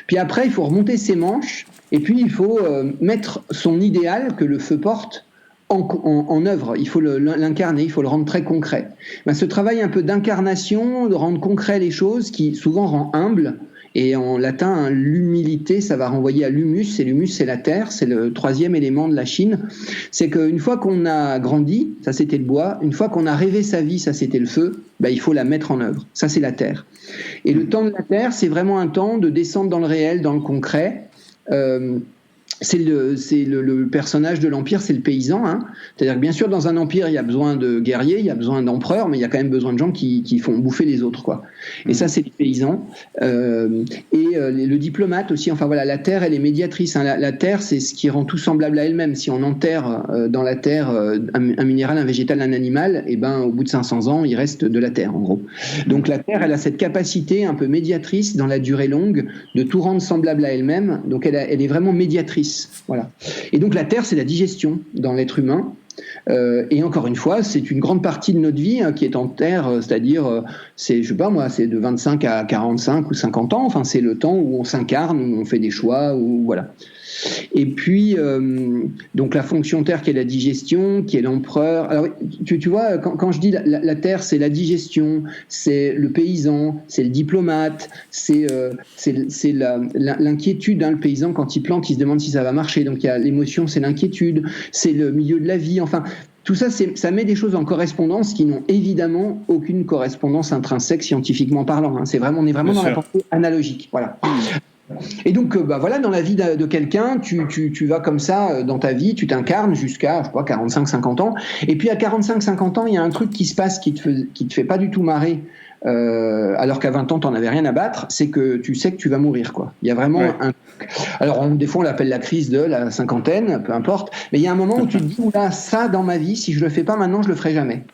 Puis après, il faut remonter ses manches et puis il faut mettre son idéal que le feu porte en œuvre. Il faut l'incarner, il faut le rendre très concret. Ben, ce travail un peu d'incarnation, de rendre concret les choses, qui souvent rend humble. Et en latin, hein, l'humilité, ça va renvoyer à l'humus, et l'humus, c'est la terre, c'est le 3e élément de la Chine. C'est qu'une fois qu'on a grandi, ça c'était le bois, une fois qu'on a rêvé sa vie, ça c'était le feu, bah, il faut la mettre en œuvre. Ça c'est la terre. Et le temps de la terre, c'est vraiment un temps de descendre dans le réel, dans le concret. C'est le personnage de l'Empire, c'est le paysan. Hein. C'est-à-dire que bien sûr, dans un empire, il y a besoin de guerriers, il y a besoin d'empereurs, mais il y a quand même besoin de gens qui font bouffer les autres, quoi. Et ça, c'est les paysans. Le diplomate aussi. Enfin voilà, la terre, elle est médiatrice. Hein. La terre, c'est ce qui rend tout semblable à elle-même. Si on enterre dans la terre un minéral, un végétal, un animal, et ben au bout de 500 ans, il reste de la terre, en gros. Donc la terre, elle a cette capacité un peu médiatrice dans la durée longue de tout rendre semblable à elle-même. Donc elle est vraiment médiatrice. Voilà. Et donc la terre, c'est la digestion dans l'être humain. Et encore une fois, c'est une grande partie de notre vie qui est en terre, c'est-à-dire, c'est, je sais pas moi, c'est de 25 à 45 ou 50 ans. Enfin, c'est le temps où on s'incarne, où on fait des choix, où voilà. Et puis, donc la fonction terre qui est la digestion, qui est l'empereur. Alors, tu vois, quand je dis la terre, c'est la digestion, c'est le paysan, c'est le diplomate, c'est l'inquiétude. Hein, le paysan, quand il plante, il se demande si ça va marcher. Donc, il y a l'émotion, c'est l'inquiétude, c'est le milieu de la vie. Enfin, tout ça, ça met des choses en correspondance qui n'ont évidemment aucune correspondance intrinsèque scientifiquement parlant. Hein. On est vraiment dans la pensée analogique. Voilà. Et donc, voilà, dans la vie de quelqu'un, tu vas comme ça dans ta vie, tu t'incarnes jusqu'à, je sais pas, 45-50 ans. Et puis à 45-50 ans, il y a un truc qui se passe qui te fait pas du tout marrer. Alors qu'à 20 ans, t'en avais rien à battre, c'est que tu sais que tu vas mourir, quoi. Il y a vraiment un... Alors, des fois, on l'appelle la crise de la cinquantaine, peu importe, mais il y a un moment où tu te dis, oula, ça, dans ma vie, si je le fais pas maintenant, je le ferai jamais.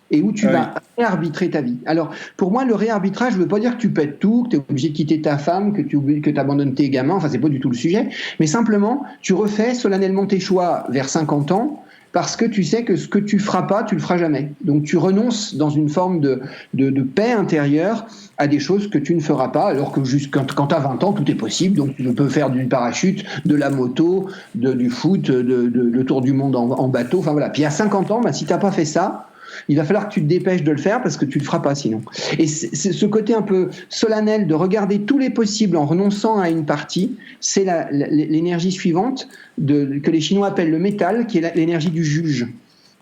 Et où tu vas réarbitrer ta vie. Alors, pour moi, le réarbitrage, je veux pas dire que tu pètes tout, que tu es obligé de quitter ta femme, que tu abandonnes tes gamins, enfin, c'est pas du tout le sujet, mais simplement, tu refais solennellement tes choix vers 50 ans, parce que tu sais que ce que tu feras pas, tu le feras jamais. Donc tu renonces dans une forme de paix intérieure à des choses que tu ne feras pas, alors que quand tu as 20 ans, tout est possible. Donc tu peux faire du parachute, de la moto, du foot, le tour du monde en bateau. Enfin voilà. Puis à 50 ans, si tu n'as pas fait ça, il va falloir que tu te dépêches de le faire parce que tu ne le feras pas sinon. Et c'est ce côté un peu solennel de regarder tous les possibles en renonçant à une partie, c'est l'énergie suivante que les Chinois appellent le métal, qui est l'énergie du juge.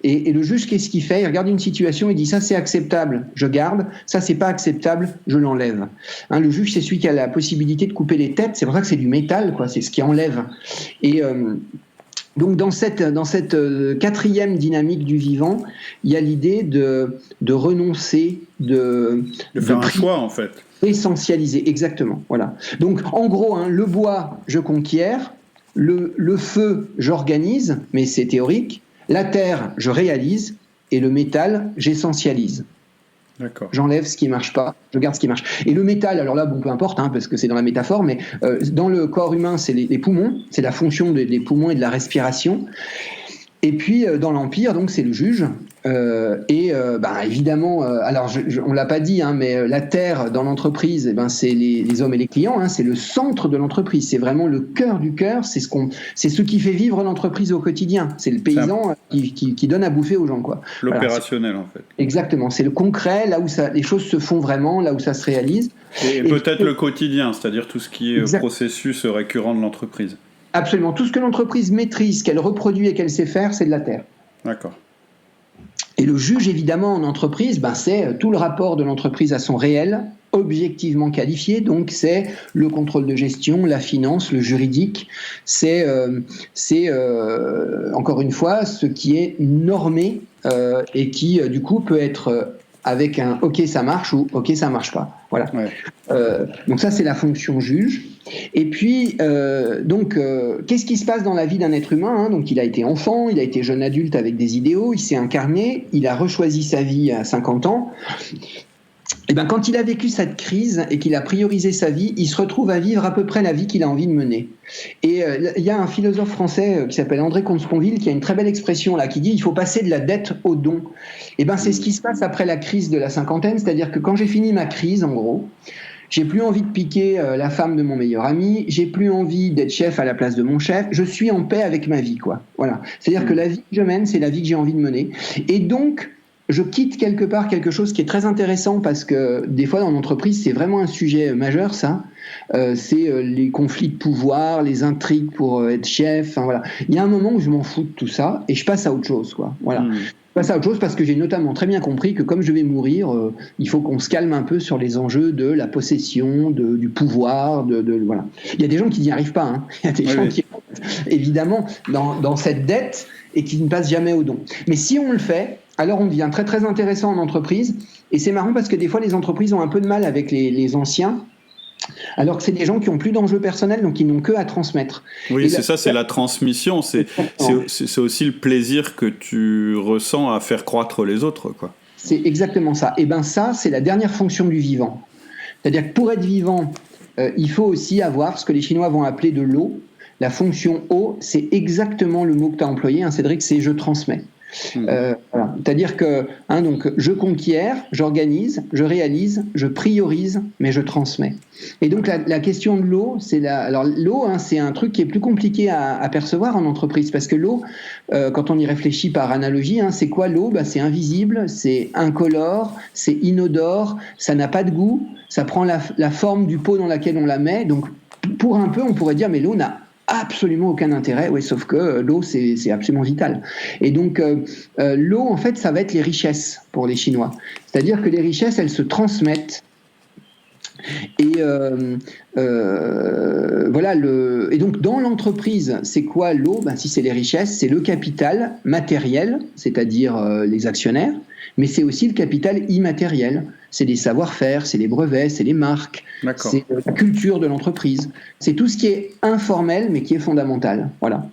Et le juge, qu'est-ce qu'il fait ? Il regarde une situation et dit ça c'est acceptable, je garde, ça c'est pas acceptable, je l'enlève. Hein, le juge, c'est celui qui a la possibilité de couper les têtes, c'est pour ça que c'est du métal, quoi, c'est ce qui enlève. Et donc dans cette quatrième dynamique du vivant, il y a l'idée de renoncer, de faire un choix en fait. Essentialiser, exactement. Voilà. Donc en gros, le bois, je conquiers, le feu, j'organise, mais c'est théorique. La terre, je réalise, et le métal, j'essentialise. D'accord. J'enlève ce qui marche pas, je garde ce qui marche. Et le métal, alors là, peu importe, parce que c'est dans la métaphore, mais dans le corps humain, c'est les poumons, c'est la fonction des poumons et de la respiration. Et puis dans l'Empire, donc c'est le juge. Évidemment, alors on l'a pas dit, mais la terre dans l'entreprise, c'est les hommes et les clients. C'est le centre de l'entreprise. C'est vraiment le cœur du cœur. C'est ce qui fait vivre l'entreprise au quotidien. C'est le paysan qui donne à bouffer aux gens, quoi. L'opérationnel, voilà, en fait. Exactement. C'est le concret, là où les choses se font vraiment, là où ça se réalise. Et peut-être le quotidien, c'est-à-dire tout ce qui est processus récurrent de l'entreprise. Absolument. Tout ce que l'entreprise maîtrise, qu'elle reproduit et qu'elle sait faire, c'est de la terre. D'accord. Et le juge, évidemment, en entreprise, c'est tout le rapport de l'entreprise à son réel, objectivement qualifié. Donc, c'est le contrôle de gestion, la finance, le juridique. C'est encore une fois, ce qui est normé et qui, du coup, peut être avec un « ok, ça marche » ou « ok, ça marche pas ». Voilà. Ouais. Donc ça, c'est la fonction juge. Et puis, qu'est-ce qui se passe dans la vie d'un être humain ? Donc, il a été enfant, il a été jeune adulte avec des idéaux, il s'est incarné, il a rechoisi sa vie à 50 ans. Et quand il a vécu cette crise et qu'il a priorisé sa vie, il se retrouve à vivre à peu près la vie qu'il a envie de mener. Et il y a un philosophe français qui s'appelle André Comte-Sponville qui a une très belle expression là, qui dit « il faut passer de la dette au don ». Et c'est ce qui se passe après la crise de la cinquantaine, c'est-à-dire que quand j'ai fini ma crise, en gros, j'ai plus envie de piquer la femme de mon meilleur ami, j'ai plus envie d'être chef à la place de mon chef, je suis en paix avec ma vie, quoi. Voilà. C'est-à-dire que la vie que je mène, c'est la vie que j'ai envie de mener. Et donc, je quitte quelque part quelque chose qui est très intéressant parce que des fois dans l'entreprise, c'est vraiment un sujet majeur, ça. C'est les conflits de pouvoir, les intrigues pour être chef. Enfin, voilà. Il y a un moment où je m'en fous de tout ça et je passe à autre chose, quoi. Voilà. Je passe à autre chose parce que j'ai notamment très bien compris que comme je vais mourir, il faut qu'on se calme un peu sur les enjeux de la possession, du pouvoir, voilà. Il y a des gens qui n'y arrivent pas. Il y a des gens qui évidemment dans cette dette et qui ne passent jamais au don. Mais si on le fait, alors on devient très très intéressant en entreprise. Et c'est marrant parce que des fois les entreprises ont un peu de mal avec les anciens, alors que c'est des gens qui n'ont plus d'enjeux personnels, donc ils n'ont que à transmettre. Oui, c'est ça, c'est la transmission. C'est aussi le plaisir que tu ressens à faire croître les autres, quoi. C'est exactement ça. Et ça, c'est la dernière fonction du vivant. C'est-à-dire que pour être vivant, il faut aussi avoir ce que les Chinois vont appeler de l'eau. La fonction eau, c'est exactement le mot que tu as employé, Cédric, c'est « je transmets ». Voilà. C'est-à-dire que donc je conquiers, j'organise, je réalise, je priorise, mais je transmets. Et donc la question de l'eau, alors l'eau, c'est un truc qui est plus compliqué à percevoir en entreprise parce que l'eau, quand on y réfléchit par analogie, c'est quoi l'eau ? C'est invisible, c'est incolore, c'est inodore, ça n'a pas de goût, ça prend la forme du pot dans laquelle on la met. Donc pour un peu, on pourrait dire mais l'eau n'a absolument aucun intérêt, ouais, sauf que l'eau, c'est absolument vital. Et donc, l'eau, en fait, ça va être les richesses pour les Chinois. C'est-à-dire que les richesses, elles se transmettent. Et voilà. Et donc, dans l'entreprise, c'est quoi l'eau ? Si c'est les richesses, c'est le capital matériel, c'est-à-dire les actionnaires, mais c'est aussi le capital immatériel. C'est les savoir-faire, c'est les brevets, c'est les marques, c'est la culture de l'entreprise. C'est tout ce qui est informel, mais qui est fondamental. Voilà.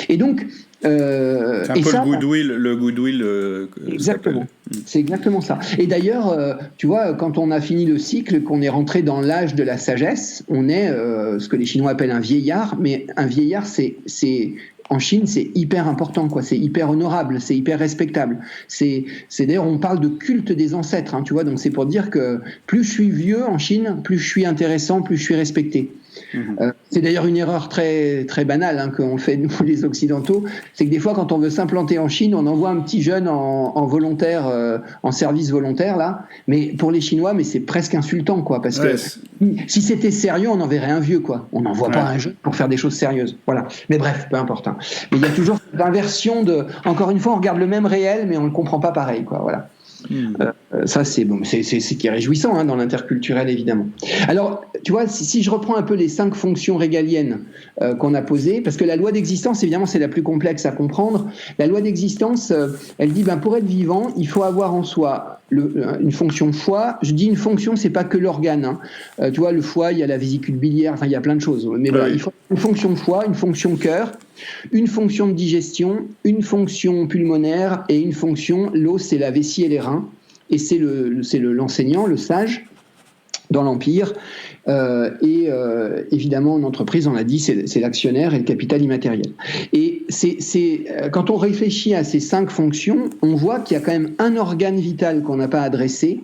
Et donc, c'est un peu le goodwill. Exactement. C'est exactement ça. Et d'ailleurs, tu vois, quand on a fini le cycle, qu'on est rentré dans l'âge de la sagesse, on est ce que les Chinois appellent un vieillard. Mais un vieillard, en Chine, c'est hyper important, quoi. C'est hyper honorable, c'est hyper respectable. C'est d'ailleurs, on parle de culte des ancêtres, hein, tu vois. Donc c'est pour dire que plus je suis vieux en Chine, plus je suis intéressant, plus je suis respecté. C'est d'ailleurs une erreur très, très banale, hein, qu'on fait nous les Occidentaux, c'est que des fois quand on veut s'implanter en Chine, on envoie un petit jeune en volontaire, en service volontaire là, mais pour les Chinois, mais c'est presque insultant, quoi, parce que si c'était sérieux, on enverrait un vieux, quoi. On n'envoie pas un jeune pour faire des choses sérieuses, voilà. Mais bref, peu importe, hein. Mais il y a toujours cette inversion de, encore une fois, on regarde le même réel, mais on le comprend pas pareil, quoi, voilà. Ça, c'est qui est réjouissant, hein, dans l'interculturel, évidemment. Alors, tu vois, si je reprends un peu les 5 fonctions régaliennes qu'on a posées, parce que la loi d'existence, évidemment, c'est la plus complexe à comprendre. La loi d'existence, elle dit, pour être vivant, il faut avoir en soi une fonction foie. Je dis une fonction, c'est pas que l'organe, hein. Tu vois, le foie, il y a la vésicule biliaire, enfin, il y a plein de choses. Mais voilà, il faut une fonction foie, une fonction cœur, une fonction de digestion, une fonction pulmonaire et une fonction, l'eau, c'est la vessie et les reins. Et c'est l'enseignant, le sage, dans l'Empire. Évidemment, en entreprise, on l'a dit, c'est l'actionnaire et le capital immatériel. Et quand on réfléchit à ces 5 fonctions, on voit qu'il y a quand même un organe vital qu'on n'a pas adressé.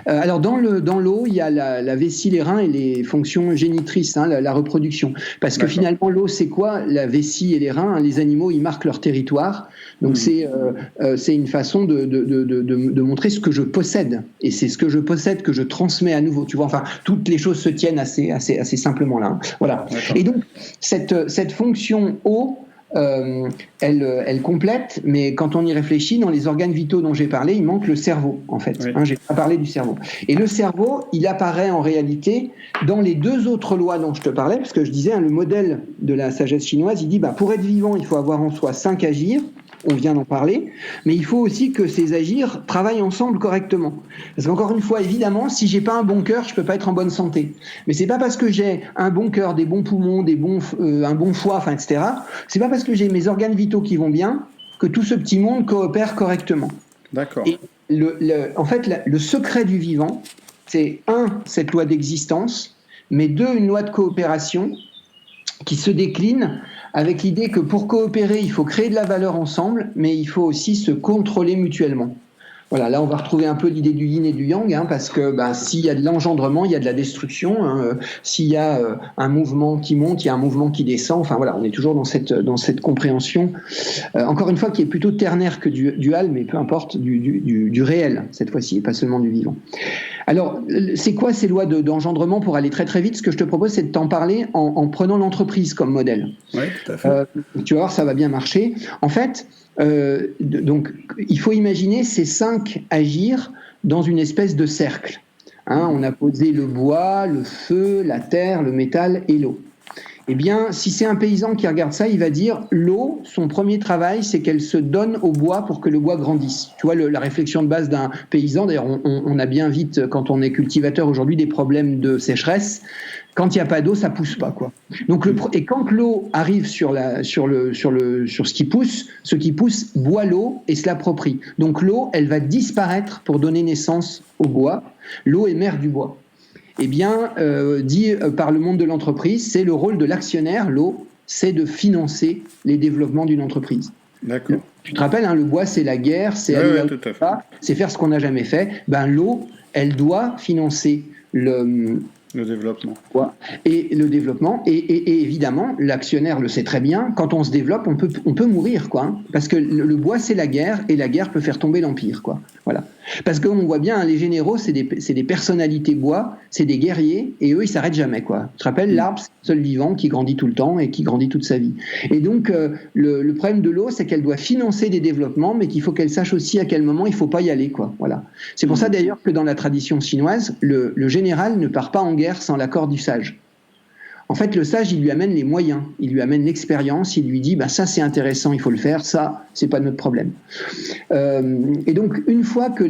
Alors, dans l'eau, il y a la vessie, les reins et les fonctions génitrices, hein, la reproduction. Parce que finalement, l'eau, c'est quoi ? La vessie et les reins, hein, les animaux, ils marquent leur territoire. Donc, c'est une façon de montrer ce que je possède. Et c'est ce que je possède que je transmets à nouveau. Tu vois, enfin, toutes les choses se tiennent assez simplement là, hein. Voilà. Et donc, cette fonction eau, elle complète, mais quand on y réfléchit, dans les organes vitaux dont j'ai parlé, il manque le cerveau, en fait. Hein, j'ai pas parlé du cerveau. Et le cerveau, il apparaît en réalité dans les 2 autres lois dont je te parlais, parce que je disais, hein, le modèle de la sagesse chinoise, il dit, pour être vivant, il faut avoir en soi 5 agirs. On vient d'en parler, mais il faut aussi que ces agirs travaillent ensemble correctement. Parce qu'encore une fois, évidemment, si j'ai pas un bon cœur, je peux pas être en bonne santé. Mais c'est pas parce que j'ai un bon cœur, des bons poumons, un bon foie, enfin, etc. C'est pas parce que j'ai mes organes vitaux qui vont bien que tout ce petit monde coopère correctement. D'accord. Et en fait, le secret du vivant, c'est 1, cette loi d'existence, mais 2, une loi de coopération qui se décline avec l'idée que pour coopérer, il faut créer de la valeur ensemble, mais il faut aussi se contrôler mutuellement. Voilà, là on va retrouver un peu l'idée du yin et du yang, hein, parce que s'il y a de l'engendrement, il y a de la destruction. Hein, s'il y a un mouvement qui monte, il y a un mouvement qui descend. Enfin voilà, on est toujours dans cette compréhension, encore une fois, qui est plutôt ternaire que dual, mais peu importe, du réel cette fois-ci, et pas seulement du vivant. Alors, c'est quoi ces lois d'engendrement? Pour aller très très vite, ce que je te propose, c'est de t'en parler en prenant l'entreprise comme modèle. Oui, tout à fait. Tu vas voir, ça va bien marcher. En fait, donc, il faut imaginer ces 5 agirs dans une espèce de cercle. Hein, on a posé le bois, le feu, la terre, le métal et l'eau. Eh bien, si c'est un paysan qui regarde ça, il va dire l'eau, son premier travail, c'est qu'elle se donne au bois pour que le bois grandisse. Tu vois, la réflexion de base d'un paysan, d'ailleurs, on a bien vite, quand on est cultivateur aujourd'hui, des problèmes de sécheresse. Quand il n'y a pas d'eau, ça pousse pas, quoi. Donc et quand l'eau arrive sur ce qui pousse boit l'eau et se l'approprie. Donc l'eau, elle va disparaître pour donner naissance au bois. L'eau est mère du bois. Eh bien, dit par le monde de l'entreprise, c'est le rôle de l'actionnaire, l'eau, c'est de financer les développements d'une entreprise. D'accord. Tu te rappelles, hein, le bois, c'est la guerre, c'est c'est faire ce qu'on n'a jamais fait. L'eau, elle doit financer le développement. Et le développement. Et évidemment, l'actionnaire le sait très bien, quand on se développe, on peut mourir, quoi. Hein, parce que le bois, c'est la guerre, et la guerre peut faire tomber l'empire, quoi. Voilà. Parce qu'on voit bien, les généraux, c'est des personnalités bois, c'est des guerriers, et eux, ils s'arrêtent jamais, quoi. Je te rappelle, l'arbre, c'est le seul vivant qui grandit tout le temps et qui grandit toute sa vie. Et donc, le problème de l'eau, c'est qu'elle doit financer des développements, mais qu'il faut qu'elle sache aussi à quel moment il faut pas y aller, quoi. Voilà. C'est pour ça, d'ailleurs, que dans la tradition chinoise, le général ne part pas en guerre sans l'accord du sage. En fait, le sage, il lui amène les moyens, il lui amène l'expérience, il lui dit ça c'est intéressant, il faut le faire, ça c'est pas notre problème. Et donc une fois que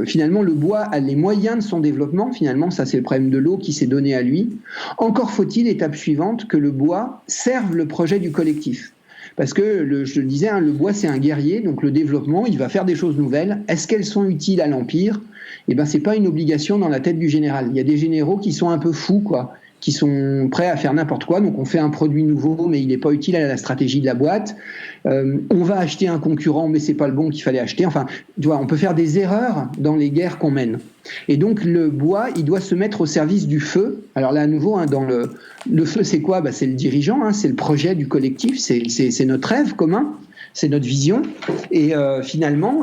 finalement le bois a les moyens de son développement, finalement ça c'est le problème de l'eau qui s'est donné à lui. Encore faut-il, étape suivante, que le bois serve le projet du collectif. Parce que, je le disais, le bois c'est un guerrier, donc le développement, il va faire des choses nouvelles. Est-ce qu'elles sont utiles à l'Empire ? C'est pas une obligation dans la tête du général. Il y a des généraux qui sont un peu fous, quoi, qui sont prêts à faire n'importe quoi. Donc on fait un produit nouveau, mais il n'est pas utile à la stratégie de la boîte. On va acheter un concurrent, mais c'est pas le bon qu'il fallait acheter. Enfin, tu vois, on peut faire des erreurs dans les guerres qu'on mène. Et donc le bois, il doit se mettre au service du feu. Alors là, à nouveau, dans le feu, c'est quoi ? C'est le dirigeant, c'est le projet du collectif, c'est notre rêve commun, c'est notre vision. Et finalement,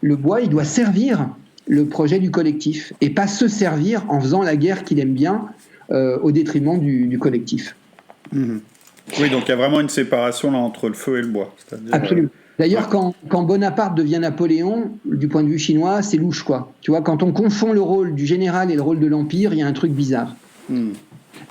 le bois, il doit servir le projet du collectif et pas se servir en faisant la guerre qu'il aime bien au détriment du collectif. Mmh. Oui, donc il y a vraiment une séparation là entre le feu et le bois. Absolument. D'ailleurs, quand Bonaparte devient Napoléon, du point de vue chinois, c'est louche, quoi. Tu vois, quand on confond le rôle du général et le rôle de l'Empire, il y a un truc bizarre. Mmh.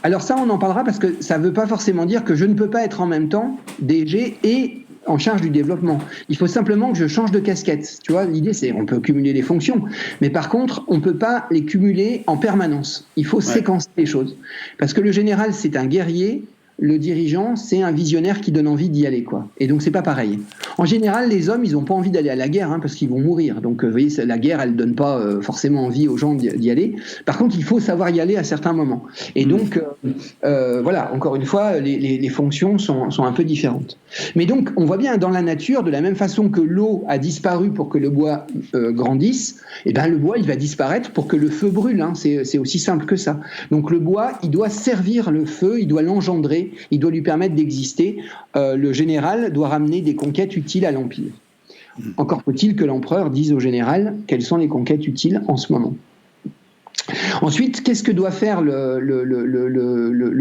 Alors ça, on en parlera parce que ça ne veut pas forcément dire que je ne peux pas être en même temps DG et en charge du développement. Il faut simplement que je change de casquette. Tu vois, l'idée, c'est on peut cumuler les fonctions, mais par contre, on ne peut pas les cumuler en permanence. Il faut séquencer les choses. Parce que le général, c'est un guerrier, le dirigeant, c'est un visionnaire qui donne envie d'y aller, quoi. Et donc, c'est pas pareil. En général, les hommes, ils n'ont pas envie d'aller à la guerre, parce qu'ils vont mourir. Donc, vous voyez, la guerre, elle donne pas forcément envie aux gens d'y aller. Par contre, il faut savoir y aller à certains moments. Et donc, voilà, encore une fois, les fonctions sont un peu différentes. Mais donc, on voit bien dans la nature, de la même façon que l'eau a disparu pour que le bois grandisse, le bois, il va disparaître pour que le feu brûle. C'est aussi simple que ça. Donc, le bois, il doit servir le feu, il doit l'engendrer, il doit lui permettre d'exister. Le général doit ramener des conquêtes utiles à l'Empire. Encore faut-il que l'empereur dise au général quelles sont les conquêtes utiles en ce moment. Ensuite, qu'est-ce que doit faire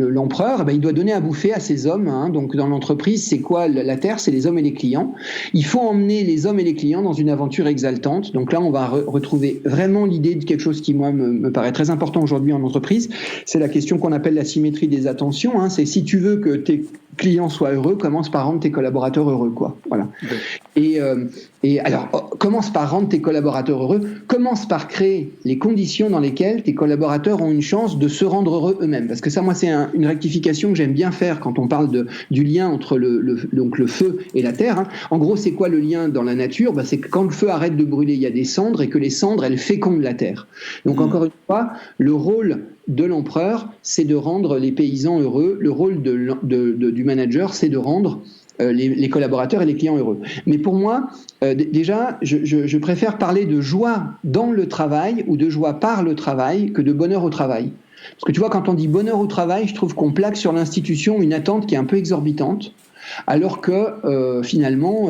l'empereur ? Il doit donner à bouffer à ses hommes. Donc dans l'entreprise, c'est quoi la terre ? C'est les hommes et les clients. Il faut emmener les hommes et les clients dans une aventure exaltante. Donc là, on va retrouver vraiment l'idée de quelque chose qui, moi, me paraît très important aujourd'hui en entreprise. C'est la question qu'on appelle la symétrie des attentions. C'est si tu veux que tes clients soient heureux, commence par rendre tes collaborateurs heureux, quoi. Voilà. Et alors, commence par rendre tes collaborateurs heureux, commence par créer les conditions dans lesquelles tes collaborateurs ont une chance de se rendre heureux eux-mêmes. Parce que ça, moi, c'est une rectification que j'aime bien faire quand on parle du lien entre donc le feu et la terre. En gros, c'est quoi le lien dans la nature ? C'est que quand le feu arrête de brûler, il y a des cendres et que les cendres, elles fécondent la terre. Donc, encore une fois, le rôle de l'empereur, c'est de rendre les paysans heureux. Le rôle du manager, c'est de rendre les collaborateurs et les clients heureux. Mais pour moi, déjà, je préfère parler de joie dans le travail ou de joie par le travail que de bonheur au travail. Parce que tu vois, quand on dit bonheur au travail, je trouve qu'on plaque sur l'institution une attente qui est un peu exorbitante. Alors que finalement,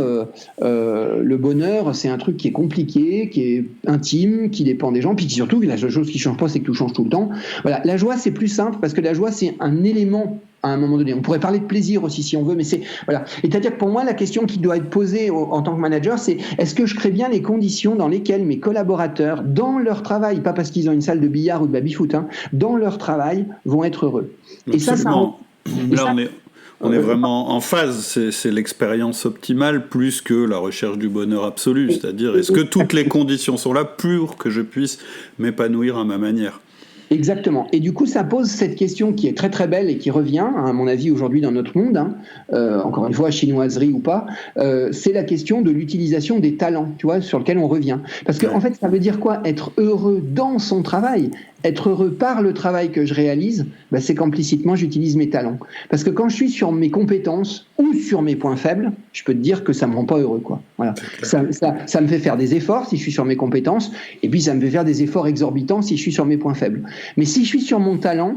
le bonheur, c'est un truc qui est compliqué, qui est intime, qui dépend des gens, puis surtout, la seule chose qui ne change pas, c'est que tout change tout le temps. Voilà. La joie, c'est plus simple, parce que la joie, c'est un élément à un moment donné. On pourrait parler de plaisir aussi si on veut, mais c'est... Voilà. Et c'est-à-dire que pour moi, la question qui doit être posée en tant que manager, c'est est-ce que je crée bien les conditions dans lesquelles mes collaborateurs, dans leur travail, pas parce qu'ils ont une salle de billard ou de baby-foot, dans leur travail, vont être heureux. Absolument. Et ça, on est vraiment en phase, c'est l'expérience optimale plus que la recherche du bonheur absolu, c'est-à-dire est-ce que toutes les conditions sont là pour que je puisse m'épanouir à ma manière ? Exactement. Et du coup, ça pose cette question qui est très très belle et qui revient, à mon avis, aujourd'hui dans notre monde, encore une fois, chinoiserie ou pas, c'est la question de l'utilisation des talents, tu vois, sur lequel on revient. Parce qu'en fait, ça veut dire quoi ? Être heureux dans son travail. Être heureux par le travail que je réalise, c'est qu'implicitement, j'utilise mes talents. Parce que quand je suis sur mes compétences ou sur mes points faibles, je peux te dire que ça ne me rend pas heureux, quoi. Voilà. Ça me fait faire des efforts si je suis sur mes compétences, et puis ça me fait faire des efforts exorbitants si je suis sur mes points faibles. Mais si je suis sur mon talent,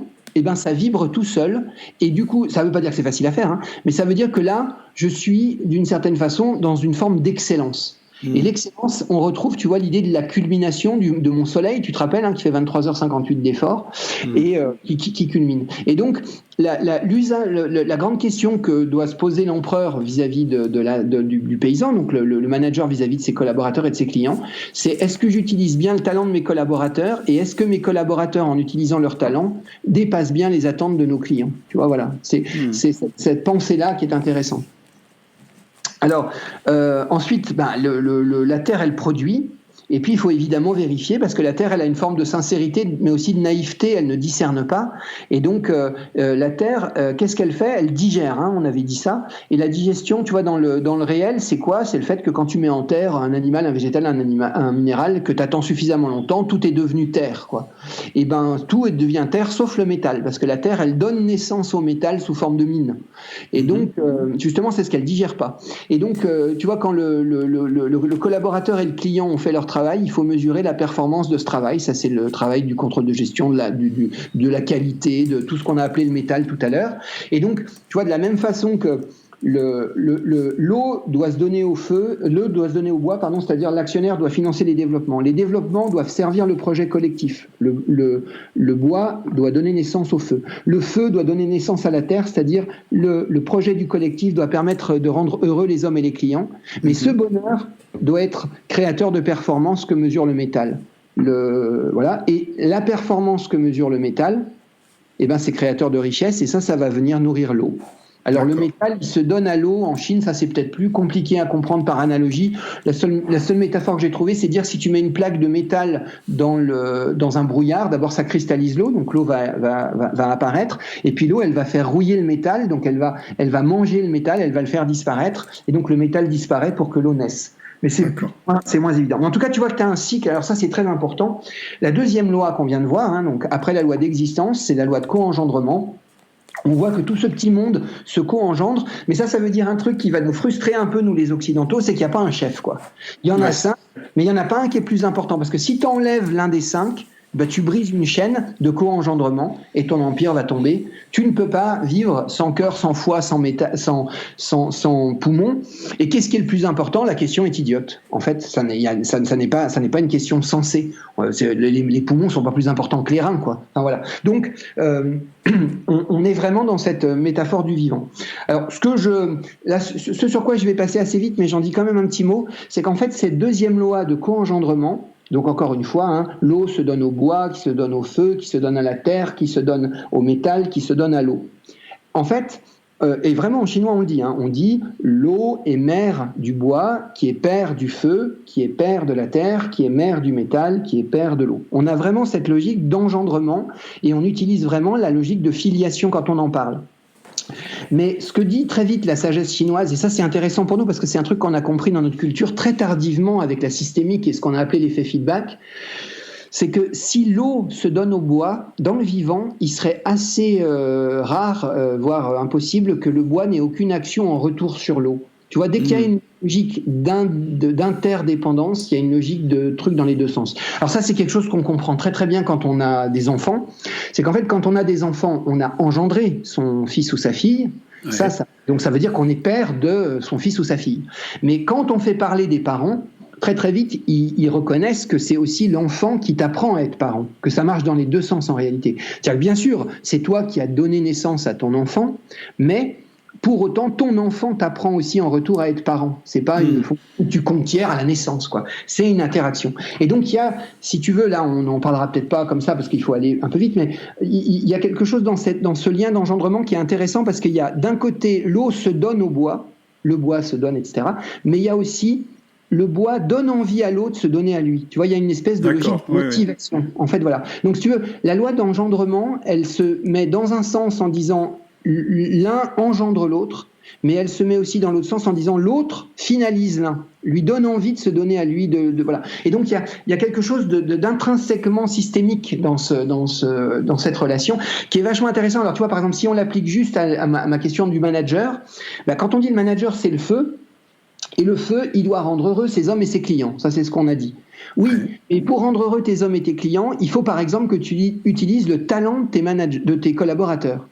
ça vibre tout seul. Et du coup, ça ne veut pas dire que c'est facile à faire, mais ça veut dire que là, je suis d'une certaine façon dans une forme d'excellence. Et l'excellence, on retrouve, tu vois, l'idée de la culmination de mon soleil, tu te rappelles, qui fait 23h58 d'effort, et qui culmine. Et donc, la grande question que doit se poser l'empereur vis-à-vis du paysan, donc le manager vis-à-vis de ses collaborateurs et de ses clients, c'est est-ce que j'utilise bien le talent de mes collaborateurs et est-ce que mes collaborateurs, en utilisant leur talent, dépassent bien les attentes de nos clients. Tu vois, voilà. C'est cette pensée-là qui est intéressante. Alors, ensuite, la Terre, elle produit. Et puis, il faut évidemment vérifier, parce que la Terre, elle a une forme de sincérité, mais aussi de naïveté, elle ne discerne pas. Et donc, la Terre, qu'est-ce qu'elle fait ? Elle digère, on avait dit ça. Et la digestion, tu vois, dans le réel, c'est quoi ? C'est le fait que quand tu mets en terre un animal, un végétal, un minéral, que tu attends suffisamment longtemps, tout est devenu terre, quoi. Et ben, tout devient terre, sauf le métal, parce que la Terre, elle donne naissance au métal sous forme de mine. Et donc, justement, c'est ce qu'elle digère pas. Et donc, tu vois, quand le collaborateur et le client ont fait leur travail, il faut mesurer la performance de ce travail. Ça, c'est le travail du contrôle de gestion, de la qualité, de tout ce qu'on a appelé le métal tout à l'heure. Et donc, tu vois, de la même façon que l'eau doit se donner au feu, l'eau doit se donner au bois, c'est-à-dire l'actionnaire doit financer les développements. Les développements doivent servir le projet collectif. Le bois doit donner naissance au feu. Le feu doit donner naissance à la terre, c'est-à-dire le projet du collectif doit permettre de rendre heureux les hommes et les clients. Mais ce bonheur doit être créateur de performance que mesure le métal. Voilà. Et la performance que mesure le métal, c'est créateur de richesse, et ça va venir nourrir l'eau. Alors le métal, il se donne à l'eau en Chine, ça c'est peut-être plus compliqué à comprendre par analogie. La seule métaphore que j'ai trouvée, c'est dire si tu mets une plaque de métal dans un brouillard, d'abord ça cristallise l'eau, donc l'eau va apparaître, et puis l'eau elle va faire rouiller le métal, donc elle va manger le métal, elle va le faire disparaître, et donc le métal disparaît pour que l'eau naisse. Mais c'est moins évident. Mais en tout cas, tu vois que tu as un cycle, alors ça c'est très important. La deuxième loi qu'on vient de voir, donc après la loi d'existence, c'est la loi de co-engendrement. On voit que tout ce petit monde se co-engendre, mais ça veut dire un truc qui va nous frustrer un peu, nous les Occidentaux, c'est qu'il n'y a pas un chef, quoi. Il y en a 5, mais il n'y en a pas un qui est plus important, parce que si tu enlèves l'un des 5, tu brises une chaîne de co-engendrement et ton empire va tomber. Tu ne peux pas vivre sans cœur, sans foie, sans poumon. Et qu'est-ce qui est le plus important ? La question est idiote. En fait, ça n'est pas une question sensée. Les poumons ne sont pas plus importants que les reins, quoi. Enfin, voilà. Donc, on est vraiment dans cette métaphore du vivant. Alors, ce sur quoi je vais passer assez vite, mais j'en dis quand même un petit mot, c'est qu'en fait, cette deuxième loi de co-engendrement, donc encore une fois, l'eau se donne au bois, qui se donne au feu, qui se donne à la terre, qui se donne au métal, qui se donne à l'eau. En fait, et vraiment en chinois on le dit, on dit l'eau est mère du bois, qui est père du feu, qui est père de la terre, qui est mère du métal, qui est père de l'eau. On a vraiment cette logique d'engendrement et on utilise vraiment la logique de filiation quand on en parle. Mais ce que dit très vite la sagesse chinoise, et ça c'est intéressant pour nous parce que c'est un truc qu'on a compris dans notre culture très tardivement avec la systémique et ce qu'on a appelé l'effet feedback, c'est que si l'eau se donne au bois, dans le vivant, il serait assez rare, voire impossible, que le bois n'ait aucune action en retour sur l'eau. Tu vois, dès qu'il y a une logique d'interdépendance, il y a une logique de truc dans les deux sens. Alors ça, c'est quelque chose qu'on comprend très très bien quand on a des enfants. C'est qu'en fait, quand on a des enfants, on a engendré son fils ou sa fille. Ouais. Donc ça veut dire qu'on est père de son fils ou sa fille. Mais quand on fait parler des parents, très très vite, ils reconnaissent que c'est aussi l'enfant qui t'apprend à être parent, que ça marche dans les deux sens en réalité. C'est-à-dire que bien sûr, c'est toi qui as donné naissance à ton enfant, mais pour autant, ton enfant t'apprend aussi en retour à être parent. C'est pas tu conquiers à la naissance, quoi. C'est une interaction. Et donc, il y a, si tu veux, là, on n'en parlera peut-être pas comme ça parce qu'il faut aller un peu vite, mais il y a quelque chose dans ce lien d'engendrement qui est intéressant parce qu'il y a d'un côté, l'eau se donne au bois, le bois se donne, etc. Mais il y a aussi le bois donne envie à l'autre de se donner à lui. Tu vois, il y a une espèce de logique de motivation. Oui. En fait, voilà. Donc, si tu veux, la loi d'engendrement, elle se met dans un sens en disant l'un engendre l'autre, mais elle se met aussi dans l'autre sens en disant l'autre finalise l'un, lui donne envie de se donner à lui. Voilà. Et donc, il y a quelque chose d'intrinsèquement systémique dans cette relation qui est vachement intéressant. Alors, tu vois, par exemple, si on l'applique juste à ma question du manager, quand on dit le manager, c'est le feu, et le feu, il doit rendre heureux ses hommes et ses clients. Ça, c'est ce qu'on a dit. Oui, et pour rendre heureux tes hommes et tes clients, il faut par exemple que tu utilises le talent de tes collaborateurs.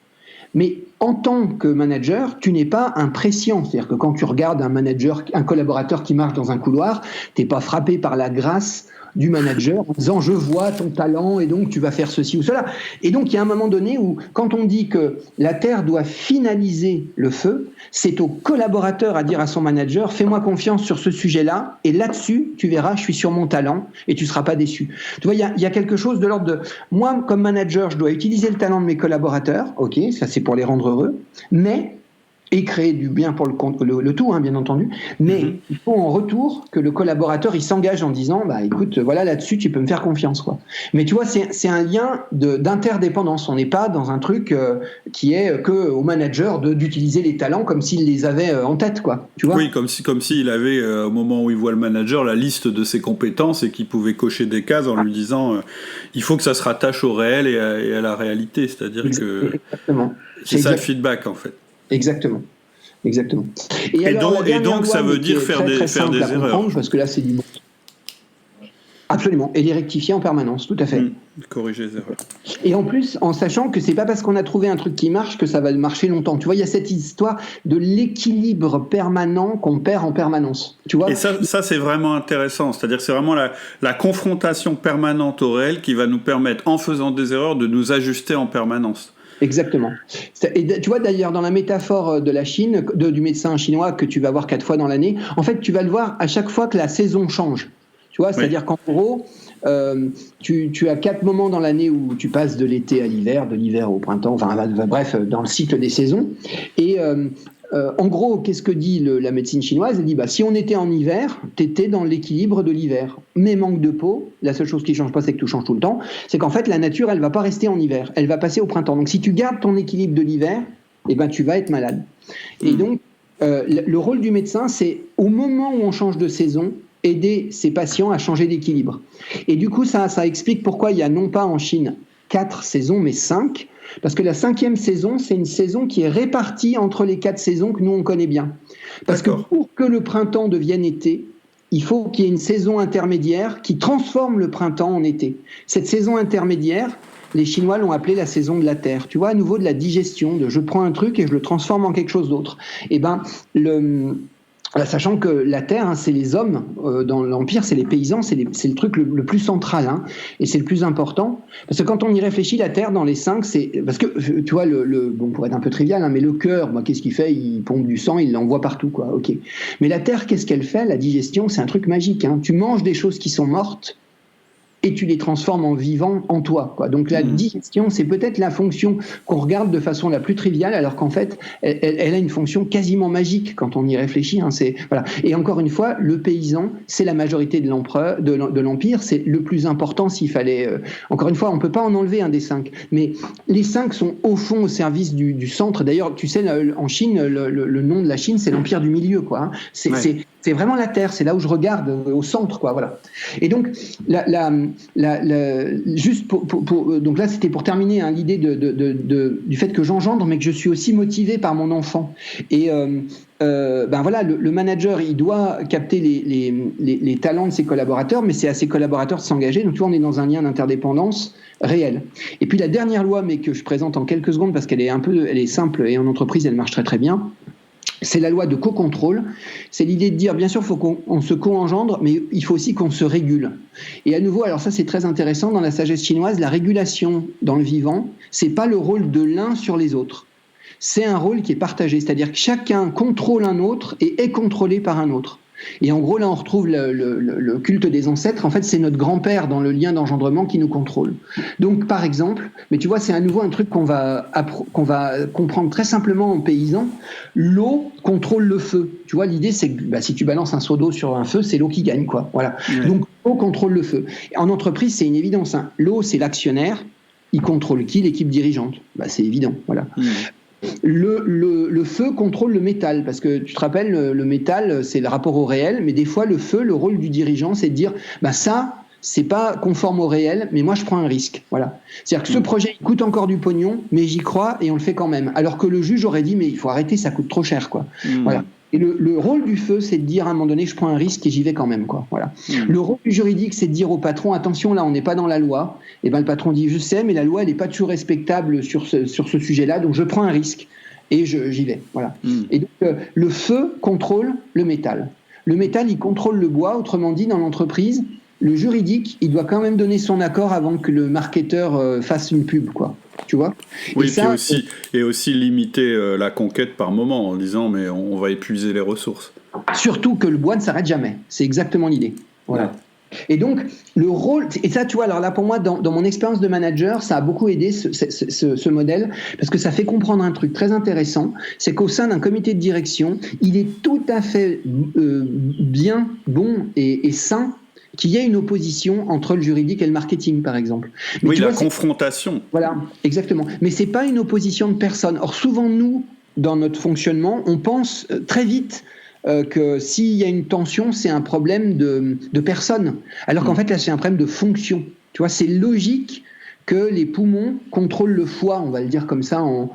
Mais en tant que manager, tu n'es pas un prescient. C'est-à-dire que quand tu regardes un collaborateur qui marche dans un couloir, tu n'es pas frappé par la grâce du manager en disant je vois ton talent et donc tu vas faire ceci ou cela. Et donc il y a un moment donné où quand on dit que la terre doit finaliser le feu, c'est au collaborateur à dire à son manager fais-moi confiance sur ce sujet-là et là-dessus tu verras je suis sur mon talent et tu ne seras pas déçu. Tu vois, il y a quelque chose de l'ordre de moi comme manager je dois utiliser le talent de mes collaborateurs, ok, ça c'est pour les rendre heureux, mais et créer du bien pour le tout, hein, bien entendu. Mais il faut en retour que le collaborateur il s'engage en disant bah écoute, voilà là-dessus tu peux me faire confiance quoi. Mais tu vois c'est un lien d'interdépendance. On n'est pas dans un truc qui est que au manager d'utiliser les talents comme s'il les avait en tête quoi. Tu vois ? Oui, comme s'il avait au moment où il voit le manager la liste de ses compétences et qu'il pouvait cocher des cases en lui disant il faut que ça se rattache au réel et à la réalité. C'est-à-dire que c'est ça le feedback en fait. Exactement. Et donc ça veut dire faire des erreurs. Parce que là, c'est du bon. Absolument. Et les rectifier en permanence, tout à fait. Corriger les erreurs. Et en plus, en sachant que c'est pas parce qu'on a trouvé un truc qui marche que ça va marcher longtemps. Tu vois, il y a cette histoire de l'équilibre permanent qu'on perd en permanence. Tu vois ? Et ça c'est vraiment intéressant. C'est-à-dire que c'est vraiment la confrontation permanente au réel qui va nous permettre, en faisant des erreurs, de nous ajuster en permanence. Exactement. Et tu vois d'ailleurs dans la métaphore de la Chine, du médecin chinois que tu vas voir 4 fois dans l'année, en fait tu vas le voir à chaque fois que la saison change. Tu vois, c'est-à-dire qu'en gros, tu as 4 moments dans l'année où tu passes de l'été à l'hiver, de l'hiver au printemps, enfin bref, dans le cycle des saisons. Et en gros, qu'est-ce que dit la médecine chinoise ? Elle dit si on était en hiver, t'étais dans l'équilibre de l'hiver. Mais manque de peau, la seule chose qui change pas, c'est que tout change tout le temps. C'est qu'en fait, la nature, elle va pas rester en hiver, elle va passer au printemps. Donc, si tu gardes ton équilibre de l'hiver, tu vas être malade. Et donc, le rôle du médecin, c'est au moment où on change de saison, aider ses patients à changer d'équilibre. Et du coup, ça explique pourquoi il y a non pas en Chine 4 saisons, mais 5. Parce que la 5e saison, c'est une saison qui est répartie entre les 4 saisons que nous, on connaît bien. Parce que pour que le printemps devienne été, il faut qu'il y ait une saison intermédiaire qui transforme le printemps en été. Cette saison intermédiaire, les Chinois l'ont appelée la saison de la terre. Tu vois, à nouveau de la digestion, de je prends un truc et je le transforme en quelque chose d'autre. Et sachant que la terre, c'est les hommes, dans l'Empire, c'est les paysans, c'est le truc le plus central, et c'est le plus important. Parce que quand on y réfléchit, la terre, dans les 5, c'est... Parce que, tu vois, bon, pour être un peu trivial, mais le cœur, qu'est-ce qu'il fait ? Il pompe du sang, il l'envoie partout, quoi, ok. Mais la terre, qu'est-ce qu'elle fait ? La digestion, c'est un truc magique, Tu manges des choses qui sont mortes, et tu les transformes en vivants en toi, quoi. Donc la digestion, c'est peut-être la fonction qu'on regarde de façon la plus triviale, alors qu'en fait, elle a une fonction quasiment magique quand on y réfléchit. Voilà. Et encore une fois, le paysan, c'est la majorité de l'empire, c'est le plus important s'il fallait. Encore une fois, on peut pas en enlever un des 5, mais les 5 sont au fond au service du centre. D'ailleurs, tu sais, en Chine, le nom de la Chine, c'est l'empire du milieu, quoi. C'est vraiment la terre, c'est là où je regarde, au centre, quoi. Voilà. Et donc juste donc là c'était pour terminer l'idée du fait que j'engendre mais que je suis aussi motivé par mon enfant et voilà, le manager il doit capter les talents de ses collaborateurs, mais c'est à ses collaborateurs de s'engager. Donc tu vois, on est dans un lien d'interdépendance réel. Et puis la dernière loi, mais que je présente en quelques secondes parce qu'elle est simple et en entreprise elle marche très très bien, c'est la loi de co-contrôle. C'est l'idée de dire, bien sûr, il faut qu'on se co-engendre, mais il faut aussi qu'on se régule. Et à nouveau, alors ça c'est très intéressant, dans la sagesse chinoise, la régulation dans le vivant, c'est pas le rôle de l'un sur les autres. C'est un rôle qui est partagé, c'est-à-dire que chacun contrôle un autre et est contrôlé par un autre. Et en gros, là, on retrouve le culte des ancêtres. En fait, c'est notre grand-père dans le lien d'engendrement qui nous contrôle. Donc, par exemple, mais tu vois, c'est à nouveau un truc qu'on va comprendre très simplement en paysan. L'eau contrôle le feu. Tu vois, l'idée, c'est que si tu balances un seau d'eau sur un feu, c'est l'eau qui gagne, quoi. Voilà. Ouais. Donc, l'eau contrôle le feu. En entreprise, c'est une évidence. L'eau, c'est l'actionnaire. Il contrôle qui ? L'équipe dirigeante. C'est évident. Voilà. Le feu contrôle le métal, parce que tu te rappelles, le métal, c'est le rapport au réel, mais des fois, le feu, le rôle du dirigeant, c'est de dire, ça, c'est pas conforme au réel, mais moi, je prends un risque. Voilà. C'est-à-dire que ce projet, il coûte encore du pognon, mais j'y crois et on le fait quand même. Alors que le juge aurait dit, mais il faut arrêter, ça coûte trop cher, quoi. Voilà. Et le rôle du feu, c'est de dire à un moment donné, je prends un risque et j'y vais quand même, quoi. Voilà. Le rôle du juridique, c'est de dire au patron, attention, là, on n'est pas dans la loi. Et ben le patron dit, je sais, mais la loi, elle n'est pas toujours respectable sur ce sujet-là, donc je prends un risque et j'y vais. Voilà. Et donc, le feu contrôle le métal. Le métal, il contrôle le bois. Autrement dit, dans l'entreprise, le juridique, il doit quand même donner son accord avant que le marketeur fasse une pub, quoi. Tu vois ? Oui, et aussi limiter la conquête par moment en disant mais on va épuiser les ressources. Surtout que le bois ne s'arrête jamais. C'est exactement l'idée. Voilà. Ouais. Et donc, le rôle, et ça, tu vois, alors là, pour moi, dans mon expérience de manager, ça a beaucoup aidé ce modèle, parce que ça fait comprendre un truc très intéressant, c'est qu'au sein d'un comité de direction, il est tout à fait bien, bon et sain qu'il y ait une opposition entre le juridique et le marketing, par exemple. Mais oui, la confrontation. Voilà, exactement. Mais c'est pas une opposition de personne. Or, souvent, nous, dans notre fonctionnement, on pense très vite que s'il y a une tension, c'est un problème de personne. Alors qu'en fait, là, c'est un problème de fonction. Tu vois, c'est logique que les poumons contrôlent le foie, on va le dire comme ça en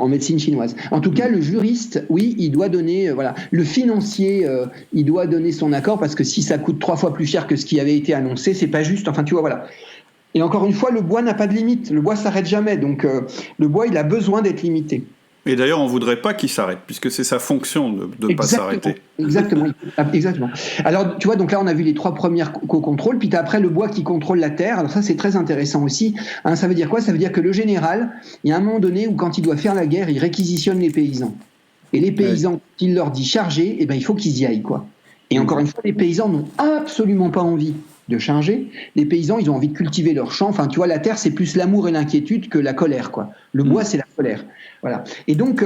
médecine chinoise. En tout cas, le juriste, oui, il doit donner, voilà, le financier, il doit donner son accord parce que si ça coûte 3 fois plus cher que ce qui avait été annoncé, c'est pas juste. Enfin, tu vois, voilà. Et encore une fois, le bois n'a pas de limite. Le bois s'arrête jamais. Donc, le bois, il a besoin d'être limité. Et d'ailleurs, on ne voudrait pas qu'il s'arrête, puisque c'est sa fonction de ne pas s'arrêter. Exactement. Alors, tu vois, donc là, on a vu les 3 premières co-contrôles, puis tu as après le bois qui contrôle la terre. Alors ça, c'est très intéressant aussi. Hein, ça veut dire quoi ? Ça veut dire que le général, il y a un moment donné où, quand il doit faire la guerre, il réquisitionne les paysans. Et les paysans, il leur dit charger, eh ben, il faut qu'ils y aillent, quoi. Et encore une fois, les paysans n'ont absolument pas envie de changer. Les paysans, ils ont envie de cultiver leur champ. Enfin, tu vois, la terre, c'est plus l'amour et l'inquiétude que la colère, quoi. Le bois, c'est la colère. Voilà. Et donc,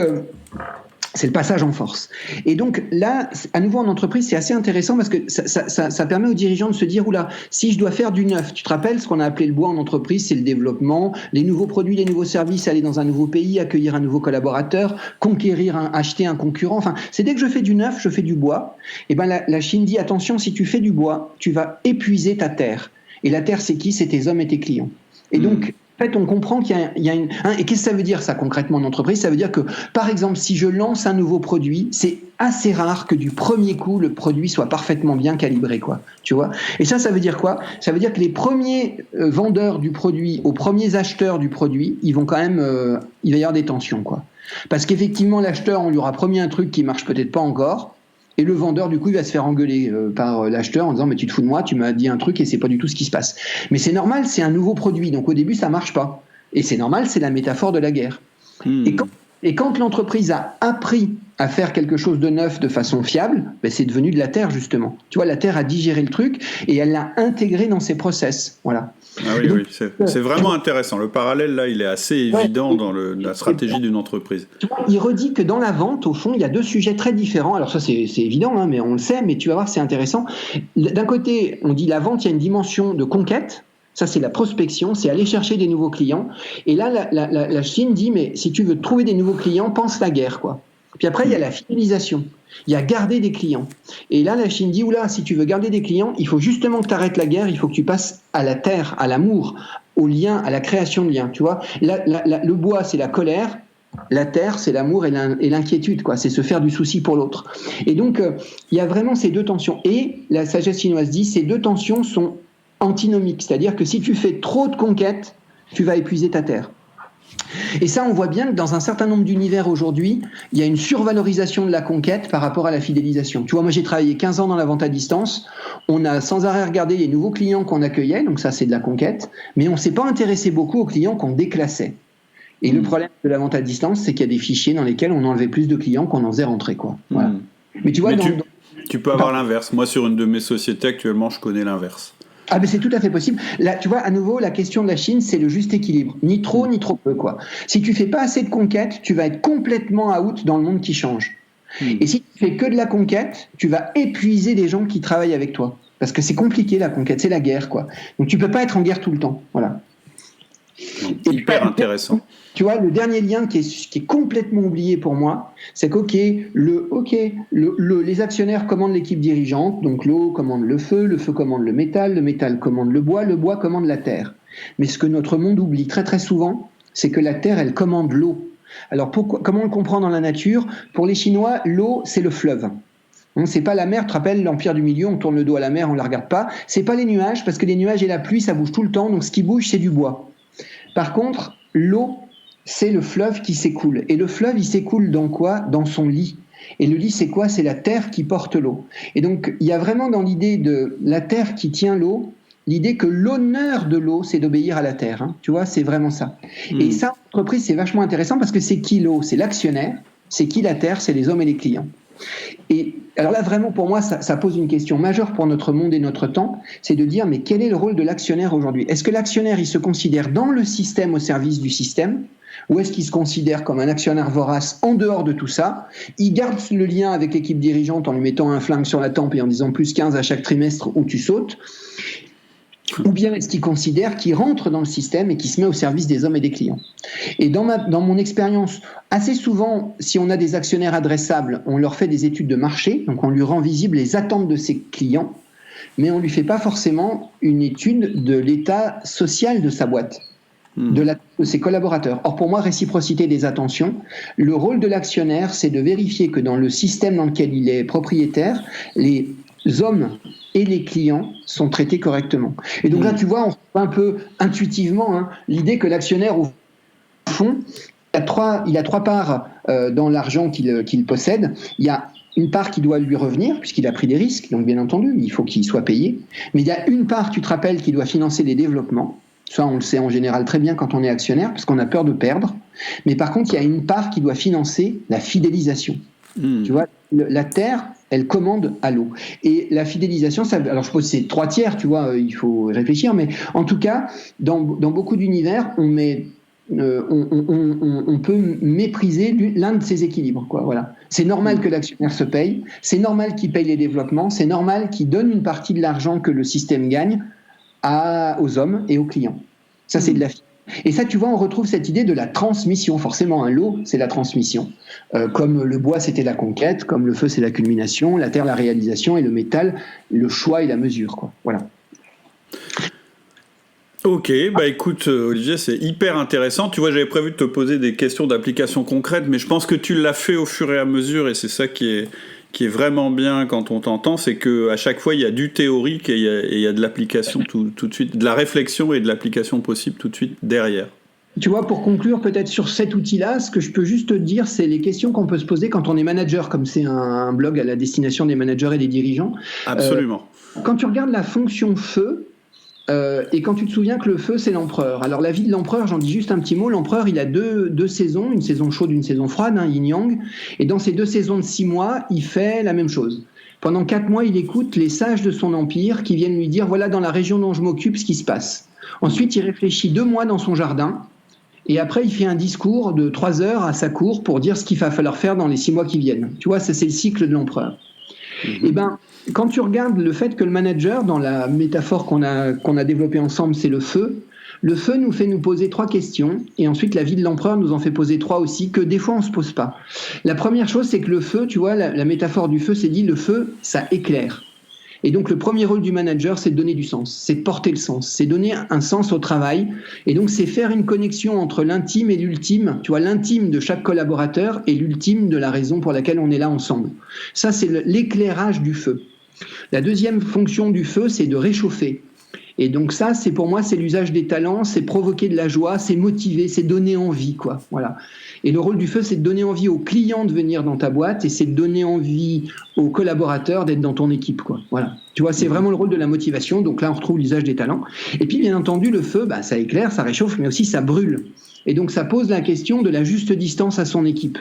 c'est le passage en force. Et donc là, à nouveau en entreprise, c'est assez intéressant parce que ça permet aux dirigeants de se dire, oula, si je dois faire du neuf, tu te rappelles ce qu'on a appelé le bois en entreprise, c'est le développement, les nouveaux produits, les nouveaux services, aller dans un nouveau pays, accueillir un nouveau collaborateur, conquérir, acheter un concurrent. Enfin, c'est dès que je fais du neuf, je fais du bois. Et ben la Chine dit, attention, si tu fais du bois, tu vas épuiser ta terre. Et la terre, c'est qui ? C'est tes hommes et tes clients. Et donc, en fait, on comprend qu'il y a une... Et qu'est-ce que ça veut dire, ça, concrètement, en entreprise ? Ça veut dire que, par exemple, si je lance un nouveau produit, c'est assez rare que du premier coup, le produit soit parfaitement bien calibré, quoi. Tu vois ? Et ça veut dire quoi ? Ça veut dire que les premiers vendeurs du produit aux premiers acheteurs du produit, ils vont quand même... il va y avoir des tensions, quoi. Parce qu'effectivement, l'acheteur, on lui aura promis un truc qui marche peut-être pas encore. Et le vendeur, du coup, il va se faire engueuler par l'acheteur en disant « mais tu te fous de moi, tu m'as dit un truc et c'est pas du tout ce qui se passe ». Mais c'est normal, c'est un nouveau produit, donc au début, ça marche pas. Et c'est normal, c'est la métaphore de la guerre. Et quand l'entreprise a appris à faire quelque chose de neuf de façon fiable, ben c'est devenu de la terre, justement. Tu vois, la terre a digéré le truc et elle l'a intégré dans ses process. Voilà. Ah oui, donc, oui, c'est vraiment intéressant. Le parallèle, là, il est assez évident dans la stratégie d'une entreprise. Tu vois, il redit que dans la vente, au fond, il y a 2 sujets très différents. Alors ça, c'est évident, hein, mais on le sait, mais tu vas voir, c'est intéressant. D'un côté, on dit la vente, il y a une dimension de conquête. Ça, c'est la prospection, c'est aller chercher des nouveaux clients. Et là, la Chine dit, mais si tu veux trouver des nouveaux clients, pense la guerre, quoi. Puis après, il y a la fidélisation. Il y a garder des clients. Et là, la Chine dit, oula, si tu veux garder des clients, il faut justement que tu arrêtes la guerre, il faut que tu passes à la terre, à l'amour, au lien, à la création de liens. Tu vois, le bois, c'est la colère. La terre, c'est l'amour et l'inquiétude, quoi. C'est se faire du souci pour l'autre. Et donc, il y a vraiment ces 2 tensions. Et la sagesse chinoise dit, ces 2 tensions sont antinomiques. C'est-à-dire que si tu fais trop de conquêtes, tu vas épuiser ta terre. Et ça, on voit bien que dans un certain nombre d'univers aujourd'hui, il y a une survalorisation de la conquête par rapport à la fidélisation. Tu vois, moi j'ai travaillé 15 ans dans la vente à distance, on a sans arrêt regardé les nouveaux clients qu'on accueillait, donc ça c'est de la conquête, mais on ne s'est pas intéressé beaucoup aux clients qu'on déclassait. Et le problème de la vente à distance, c'est qu'il y a des fichiers dans lesquels on enlevait plus de clients qu'on en faisait rentrer, quoi. Voilà. Mais tu vois, tu peux avoir l'inverse. Moi, sur une de mes sociétés actuellement, je connais l'inverse. Ah ben c'est tout à fait possible. Là, tu vois, à nouveau, la question de la Chine, c'est le juste équilibre. Ni trop, ni trop peu, quoi. Si tu fais pas assez de conquête, tu vas être complètement out dans le monde qui change. Et si tu fais que de la conquête, tu vas épuiser les gens qui travaillent avec toi. Parce que c'est compliqué, la conquête, c'est la guerre, quoi. Donc tu peux pas être en guerre tout le temps. Voilà. Hyper intéressant. Tu vois, le dernier lien qui est complètement oublié pour moi, c'est les actionnaires commandent l'équipe dirigeante, donc l'eau commande le feu commande le métal commande le bois commande la terre. Mais ce que notre monde oublie très très souvent, c'est que la terre, elle commande l'eau. Alors comment on le comprend dans la nature? Pour les Chinois, l'eau, c'est le fleuve. C'est pas la mer, tu te rappelles, l'Empire du Milieu, on tourne le dos à la mer, on la regarde pas. C'est pas les nuages, parce que les nuages et la pluie, ça bouge tout le temps, donc ce qui bouge, c'est du bois. Par contre, l'eau, c'est le fleuve qui s'écoule. Et le fleuve, il s'écoule dans quoi? Dans son lit. Et le lit, c'est quoi? C'est la terre qui porte l'eau. Et donc, il y a vraiment dans l'idée de la terre qui tient l'eau, l'idée que l'honneur de l'eau, c'est d'obéir à la terre. Tu vois, c'est vraiment ça. Et ça, en entreprise, c'est vachement intéressant parce que c'est qui l'eau? C'est l'actionnaire. C'est qui la terre? C'est les hommes et les clients. Et alors là, vraiment, pour moi, ça pose une question majeure pour notre monde et notre temps, c'est de dire, mais quel est le rôle de l'actionnaire aujourd'hui? Est-ce que l'actionnaire, il se considère dans le système au service du système? Ou est-ce qu'il se considère comme un actionnaire vorace en dehors de tout ça? Il garde le lien avec l'équipe dirigeante en lui mettant un flingue sur la tempe et en disant plus 15 à chaque trimestre où tu sautes? Ou bien est-ce qu'il considère qu'il rentre dans le système et qu'il se met au service des hommes et des clients? Et dans mon expérience, assez souvent, si on a des actionnaires adressables, on leur fait des études de marché, donc on lui rend visible les attentes de ses clients, mais on ne lui fait pas forcément une étude de l'état social de sa boîte, de ses collaborateurs. Or, pour moi, réciprocité des attentions, le rôle de l'actionnaire, c'est de vérifier que dans le système dans lequel il est propriétaire, les hommes et les clients sont traités correctement. Et donc là, tu vois, on voit un peu intuitivement l'idée que l'actionnaire, au fond, il a trois parts dans l'argent qu'il possède. Il y a une part qui doit lui revenir, puisqu'il a pris des risques, donc bien entendu, il faut qu'il soit payé. Mais il y a une part, tu te rappelles, qui doit financer les développements. Ça, on le sait en général très bien quand on est actionnaire, parce qu'on a peur de perdre. Mais par contre, il y a une part qui doit financer la fidélisation. Tu vois, la terre, elle commande à l'eau. Et la fidélisation, alors je suppose que c'est 3/3, tu vois, il faut réfléchir, mais en tout cas, dans beaucoup d'univers, on peut mépriser l'un de ces équilibres, quoi, voilà. C'est normal que l'actionnaire se paye, c'est normal qu'il paye les développements, c'est normal qu'il donne une partie de l'argent que le système gagne aux hommes et aux clients. Ça, c'est de la fidélisation. Et ça, tu vois, on retrouve cette idée de la transmission. Forcément, l'eau, c'est la transmission. Comme le bois, c'était la conquête, comme le feu, c'est la culmination, la terre, la réalisation, et le métal, le choix et la mesure, quoi. Voilà. Ok, bah écoute Olivier, c'est hyper intéressant. Tu vois, j'avais prévu de te poser des questions d'application concrète, mais je pense que tu l'as fait au fur et à mesure, et c'est ça qui est vraiment bien quand on t'entend, c'est qu'à chaque fois, il y a du théorique et il y a de l'application tout de suite, de la réflexion et de l'application possible tout de suite derrière. Tu vois, pour conclure peut-être sur cet outil-là, ce que je peux juste te dire, c'est les questions qu'on peut se poser quand on est manager, comme c'est un blog à la destination des managers et des dirigeants. Absolument. Quand tu regardes la fonction feu, et quand tu te souviens que le feu, c'est l'empereur. Alors la vie de l'empereur, j'en dis juste un petit mot, l'empereur, il a deux saisons, une saison chaude, une saison froide, yin-yang, et dans ces 2 saisons de 6 mois, il fait la même chose. Pendant 4 mois, il écoute les sages de son empire qui viennent lui dire, voilà dans la région dont je m'occupe ce qui se passe. Ensuite, il réfléchit 2 mois dans son jardin, et après, il fait un discours de 3 heures à sa cour pour dire ce qu'il va falloir faire dans les 6 mois qui viennent. Tu vois, ça c'est le cycle de l'empereur. Et ben, quand tu regardes le fait que le manager, dans la métaphore qu'on a développée ensemble, c'est le feu nous fait nous poser 3 questions, et ensuite la vie de l'empereur nous en fait poser 3 aussi, que des fois on ne se pose pas. La première chose, c'est que le feu, tu vois, la métaphore du feu, c'est dit, le feu, ça éclaire. Et donc le premier rôle du manager, c'est de donner du sens, c'est de porter le sens, c'est donner un sens au travail, et donc c'est faire une connexion entre l'intime et l'ultime, tu vois, l'intime de chaque collaborateur et l'ultime de la raison pour laquelle on est là ensemble. Ça, c'est l'éclairage du feu. La deuxième fonction du feu, c'est de réchauffer. Et donc ça, c'est pour moi, c'est l'usage des talents, c'est provoquer de la joie, c'est motiver, c'est donner envie, quoi. Voilà. Et le rôle du feu, c'est de donner envie aux clients de venir dans ta boîte, et c'est de donner envie aux collaborateurs d'être dans ton équipe, quoi. Voilà. Tu vois, c'est vraiment le rôle de la motivation. Donc là, on retrouve l'usage des talents. Et puis, bien entendu, le feu, bah, ça éclaire, ça réchauffe, mais aussi ça brûle. Et donc, ça pose la question de la juste distance à son équipe,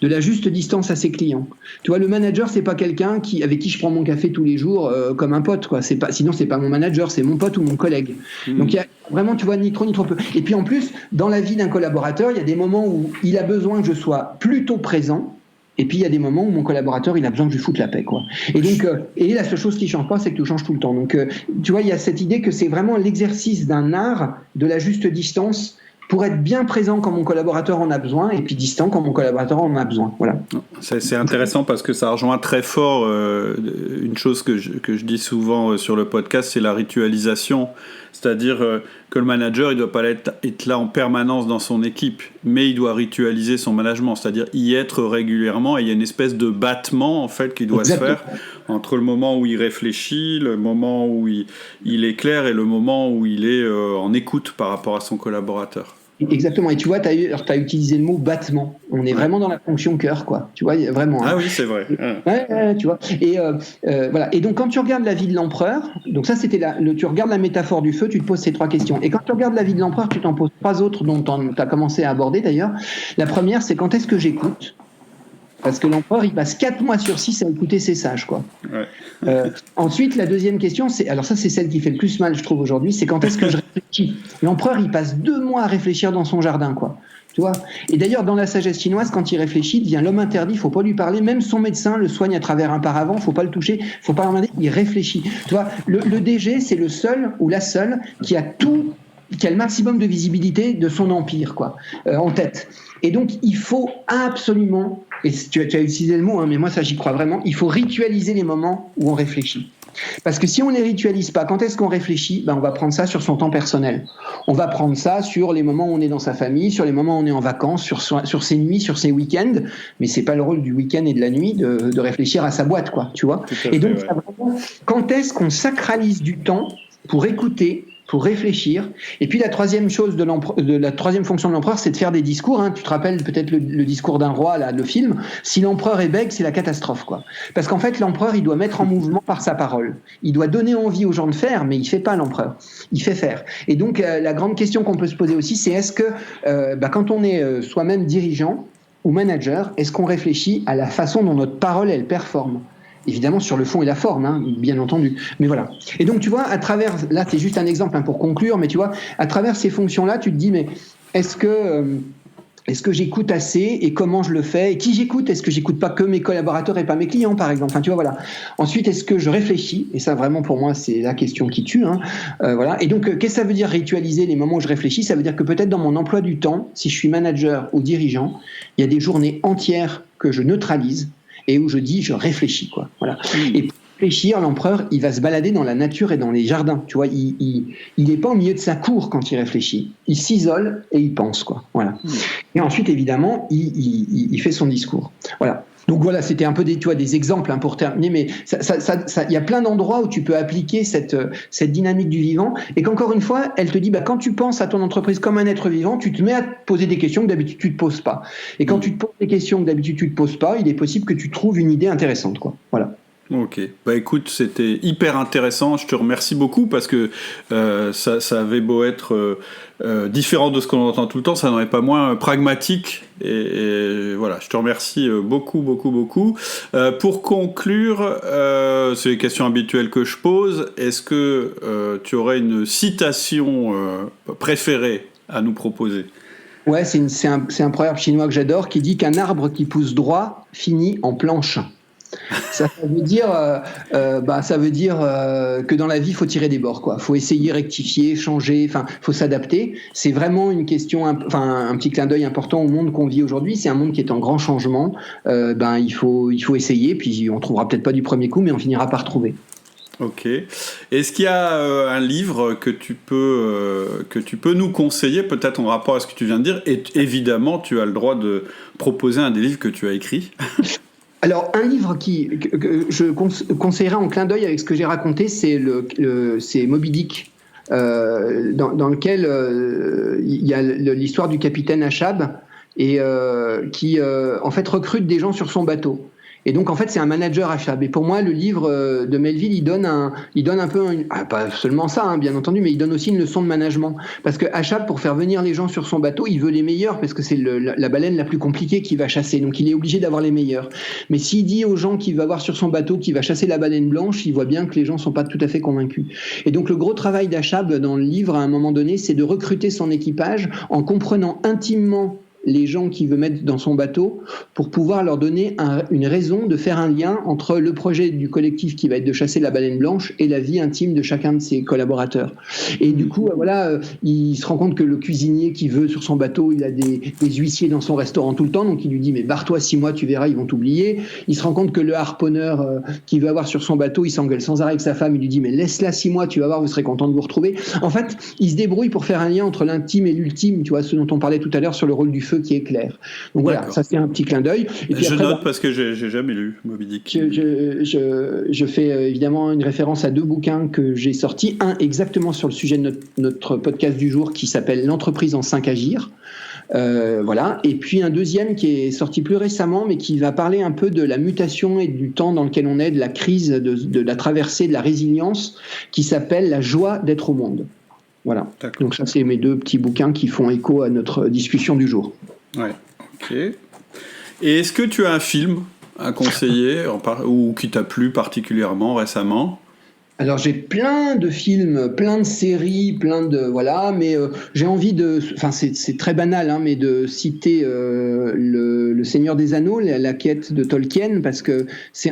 de la juste distance à ses clients. Tu vois, le manager, c'est pas quelqu'un avec qui je prends mon café tous les jours comme un pote, quoi. Sinon, c'est pas mon manager, c'est mon pote ou mon collègue. Donc, il y a vraiment, tu vois, ni trop ni trop peu. Et puis, en plus, dans la vie d'un collaborateur, il y a des moments où il a besoin que je sois plutôt présent. Et puis, il y a des moments où mon collaborateur, il a besoin que je lui foute la paix, quoi. Et donc, et la seule chose qui change pas, c'est que tu changes tout le temps. Donc, tu vois, il y a cette idée que c'est vraiment l'exercice d'un art de la juste distance pour être bien présent quand mon collaborateur en a besoin et puis distant quand mon collaborateur en a besoin. Voilà. C'est intéressant parce que ça rejoint très fort une chose que je dis souvent sur le podcast, c'est la ritualisation. C'est-à-dire que le manager, il ne doit pas être là en permanence dans son équipe, mais il doit ritualiser son management, c'est-à-dire y être régulièrement, et il y a une espèce de battement en fait, qui doit se faire entre le moment où il réfléchit, le moment où il est clair et le moment où il est en écoute par rapport à son collaborateur. Exactement, et tu vois, tu as utilisé le mot battement. On est vraiment dans la fonction cœur, quoi. Tu vois, vraiment. Ah oui, c'est vrai. Ouais, tu vois. Et voilà. Et donc, quand tu regardes la vie de l'empereur, donc ça, c'était tu regardes la métaphore du feu, tu te poses ces 3 questions. Et quand tu regardes la vie de l'empereur, tu t'en poses 3 autres dont tu as commencé à aborder d'ailleurs. La première, c'est quand est-ce que j'écoute ? Parce que l'empereur, il passe 4 mois sur 6 à écouter ses sages, quoi. Ouais. Ensuite, la deuxième question, alors ça, c'est celle qui fait le plus mal, je trouve, aujourd'hui, c'est quand est-ce que je réfléchis ? L'empereur, il passe 2 mois à réfléchir dans son jardin, quoi. Tu vois ? Et d'ailleurs, dans la sagesse chinoise, quand il réfléchit, il devient l'homme interdit, il ne faut pas lui parler. Même son médecin le soigne à travers un paravent, il ne faut pas le toucher, il ne faut pas le demander, il réfléchit. Tu vois, le DG, c'est le seul ou la seule qui a le maximum de visibilité de son empire, quoi, en tête. Et donc, il faut absolument, et tu as utilisé le mot, hein, mais moi ça j'y crois vraiment, il faut ritualiser les moments où on réfléchit. Parce que si on ne les ritualise pas, quand est-ce qu'on réfléchit ? On va prendre ça sur son temps personnel. On va prendre ça sur les moments où on est dans sa famille, sur les moments où on est en vacances, sur ses nuits, sur ses week-ends. Mais c'est pas le rôle du week-end et de la nuit de réfléchir à sa boîte, quoi, tu vois. Et donc, ça, vraiment, quand est-ce qu'on sacralise du temps pour écouter, pour réfléchir. Et puis la troisième chose la troisième fonction de l'empereur, c'est de faire des discours. Hein. Tu te rappelles peut-être le discours d'un roi, là, le film. Si l'empereur est bègue, c'est la catastrophe, quoi. Parce qu'en fait, l'empereur, il doit mettre en mouvement par sa parole. Il doit donner envie aux gens de faire, mais il fait pas l'empereur. Il fait faire. Et donc la grande question qu'on peut se poser aussi, c'est est-ce que quand on est soi-même dirigeant ou manager, est-ce qu'on réfléchit à la façon dont notre parole elle performe ? Évidemment sur le fond et la forme, hein, bien entendu. Mais voilà. Et donc tu vois, à travers, là c'est juste un exemple pour conclure, mais tu vois, à travers ces fonctions-là, tu te dis, mais est-ce que j'écoute assez et comment je le fais ? Et qui j'écoute ? Est-ce que j'écoute pas que mes collaborateurs et pas mes clients, par exemple ? Enfin, tu vois, voilà. Ensuite, est-ce que je réfléchis ? Et ça, vraiment, pour moi, c'est la question qui tue. Hein. Voilà. Et donc, qu'est-ce que ça veut dire ritualiser les moments où je réfléchis ? Ça veut dire que peut-être dans mon emploi du temps, si je suis manager ou dirigeant, il y a des journées entières que je neutralise et où je dis je réfléchis, quoi. Voilà. Et pour réfléchir, l'empereur, il va se balader dans la nature et dans les jardins. Tu vois, il n'est pas au milieu de sa cour quand il réfléchit. Il s'isole et il pense, quoi. Voilà. Et ensuite, évidemment, il fait son discours. Voilà. Donc voilà, c'était un peu des exemples, hein, pour terminer, mais il y a plein d'endroits où tu peux appliquer cette dynamique du vivant, et qu'encore une fois, elle te dit, quand tu penses à ton entreprise comme un être vivant, tu te mets à te poser des questions que d'habitude tu te poses pas. Et quand tu te poses des questions que d'habitude tu te poses pas, il est possible que tu trouves une idée intéressante, quoi. Voilà. Ok, écoute, c'était hyper intéressant, je te remercie beaucoup parce que ça avait beau être différent de ce qu'on entend tout le temps, ça n'en est pas moins pragmatique et voilà, je te remercie beaucoup. Pour conclure, c'est les questions habituelles que je pose, est-ce que tu aurais une citation préférée à nous proposer ? Ouais, c'est un proverbe chinois que j'adore qui dit qu'un arbre qui pousse droit finit en planche. Ça veut dire que dans la vie, il faut tirer des bords, quoi. Faut essayer, rectifier, changer, faut s'adapter. C'est vraiment une question, un petit clin d'œil important au monde qu'on vit aujourd'hui. C'est un monde qui est en grand changement. Il faut essayer, puis on trouvera peut-être pas du premier coup, mais on finira par trouver. Ok. Est-ce qu'il y a un livre que tu peux nous conseiller, peut-être en rapport à ce que tu viens de dire ? Et évidemment, tu as le droit de proposer un des livres que tu as écrits. Alors, un livre que je conseillerais en clin d'œil avec ce que j'ai raconté, c'est Moby Dick, dans lequel il y a l'histoire du capitaine Achab et qui en fait recrute des gens sur son bateau. Et donc en fait c'est un manager Achab. Et pour moi le livre de Melville il donne un peu pas seulement ça, hein, bien entendu, mais il donne aussi une leçon de management. Parce que Achab, pour faire venir les gens sur son bateau, il veut les meilleurs parce que c'est la baleine la plus compliquée qu'il va chasser. Donc il est obligé d'avoir les meilleurs. Mais s'il dit aux gens qu'il va avoir sur son bateau qu'il va chasser la baleine blanche, il voit bien que les gens sont pas tout à fait convaincus. Et donc le gros travail d'Achab dans le livre à un moment donné, c'est de recruter son équipage en comprenant intimement les gens qu'il veut mettre dans son bateau pour pouvoir leur donner une raison de faire un lien entre le projet du collectif qui va être de chasser la baleine blanche et la vie intime de chacun de ses collaborateurs. Et du coup, voilà, il se rend compte que le cuisinier qui veut sur son bateau, il a des huissiers dans son restaurant tout le temps, donc il lui dit mais barre-toi 6 mois, tu verras, ils vont t'oublier. Il se rend compte que le harponneur qui veut avoir sur son bateau, il s'engueule sans arrêt avec sa femme, il lui dit mais laisse-la 6 mois, tu vas voir, vous serez content de vous retrouver. En fait, il se débrouille pour faire un lien entre l'intime et l'ultime, tu vois, ce dont on parlait tout à l'heure sur le rôle du feu qui éclaire. Donc voilà, ça c'est un petit clin d'œil. Et puis je après, note parce que j'ai jamais lu Moby Dick. Je fais évidemment une référence à 2 bouquins que j'ai sortis, un exactement sur le sujet de notre podcast du jour qui s'appelle L'entreprise en 5 agir. Voilà. Et puis un deuxième qui est sorti plus récemment, mais qui va parler un peu de la mutation et du temps dans lequel on est, de la crise, de la traversée, de la résilience, qui s'appelle La joie d'être au monde. Voilà. D'accord. Donc ça, c'est mes 2 petits bouquins qui font écho à notre discussion du jour. Ouais, ok. Et est-ce que tu as un film à conseiller ou qui t'a plu particulièrement récemment ? Alors j'ai plein de films, plein de séries, voilà, mais j'ai envie c'est très banal, hein, mais de citer le Seigneur des Anneaux, la quête de Tolkien, parce que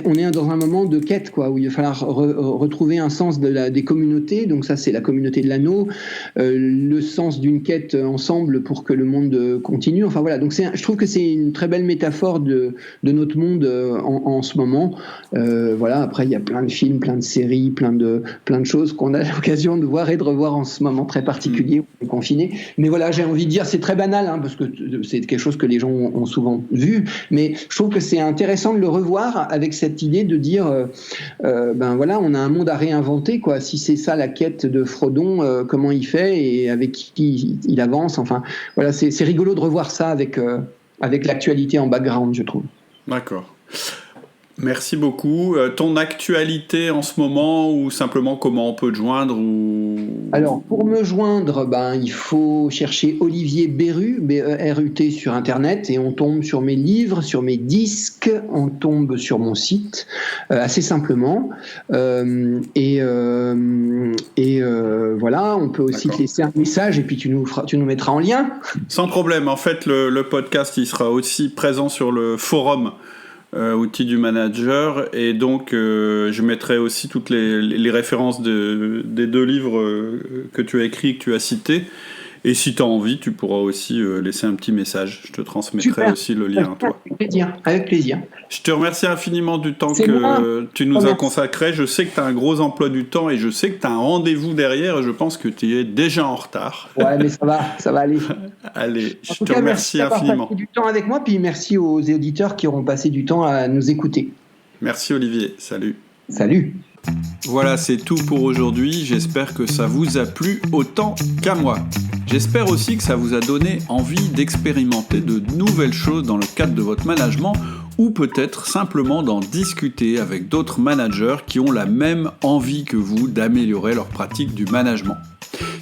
on est dans un moment de quête, quoi, où il va falloir retrouver un sens des communautés. Donc ça, c'est la communauté de l'anneau, le sens d'une quête ensemble pour que le monde continue. Enfin voilà, donc je trouve que c'est une très belle métaphore de notre monde en ce moment. Voilà. Après, il y a plein de films, plein de séries, plein de choses qu'on a l'occasion de voir et de revoir en ce moment très particulier où on est confiné. Mais voilà, j'ai envie de dire, c'est très banal, hein, parce que c'est quelque chose que les gens ont souvent vu, mais je trouve que c'est intéressant de le revoir avec cette idée de dire ben voilà, on a un monde à réinventer, quoi. Si c'est ça la quête de Frodon, comment il fait et avec qui il avance, enfin voilà, c'est rigolo de revoir ça avec l'actualité en background, je trouve. D'accord. Merci beaucoup. Ton actualité en ce moment, ou simplement comment on peut te joindre Alors, pour me joindre, il faut chercher Olivier Berut, B-E-R-U-T sur Internet, et on tombe sur mes livres, sur mes disques, on tombe sur mon site, assez simplement. Voilà, on peut aussi te laisser un message, et puis tu nous mettras en lien. Sans problème. En fait, le podcast, il sera aussi présent sur le forum outils du manager, et donc je mettrai aussi toutes les références des 2 livres que tu as écrits, que tu as cités, et si tu as envie, tu pourras aussi laisser un petit message, je te transmettrai aussi le lien. Toi. Avec plaisir. Je te remercie infiniment du temps que tu nous as consacré. Je sais que tu as un gros emploi du temps et je sais que tu as un rendez-vous derrière, et je pense que tu es déjà en retard. Ouais, mais ça va aller. Allez, je te remercie infiniment. Merci d'avoir passé du temps avec moi, puis merci aux auditeurs qui auront passé du temps à nous écouter. Merci Olivier, salut. Salut. Voilà, c'est tout pour aujourd'hui. J'espère que ça vous a plu autant qu'à moi. J'espère aussi que ça vous a donné envie d'expérimenter de nouvelles choses dans le cadre de votre management, ou peut-être simplement d'en discuter avec d'autres managers qui ont la même envie que vous d'améliorer leur pratique du management.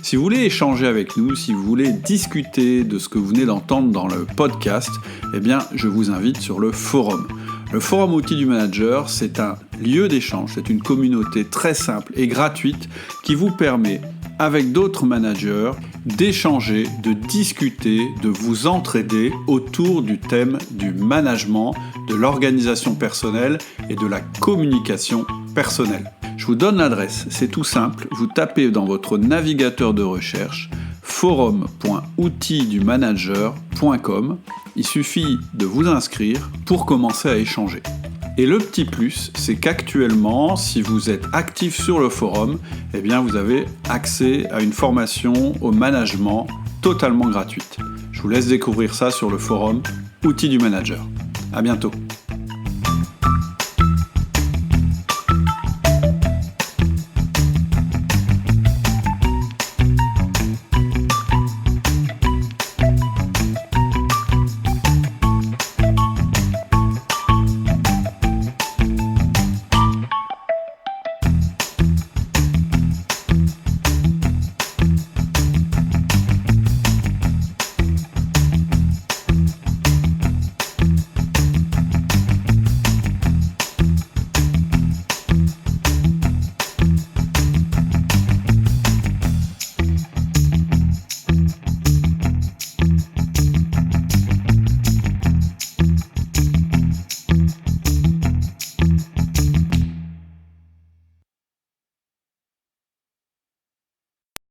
Si vous voulez échanger avec nous, si vous voulez discuter de ce que vous venez d'entendre dans le podcast, eh bien, je vous invite sur le forum. Le forum outils du manager, c'est un lieu d'échange, c'est une communauté très simple et gratuite qui vous permet, avec d'autres managers, d'échanger, de discuter, de vous entraider autour du thème du management, de l'organisation personnelle et de la communication personnelle. Je vous donne l'adresse, c'est tout simple, vous tapez dans votre navigateur de recherche forum.outildumanager.com. Il suffit de vous inscrire pour commencer à échanger. Et le petit plus, c'est qu'actuellement, si vous êtes actif sur le forum, eh bien vous avez accès à une formation au management totalement gratuite. Je vous laisse découvrir ça sur le forum Outils du Manager. À bientôt.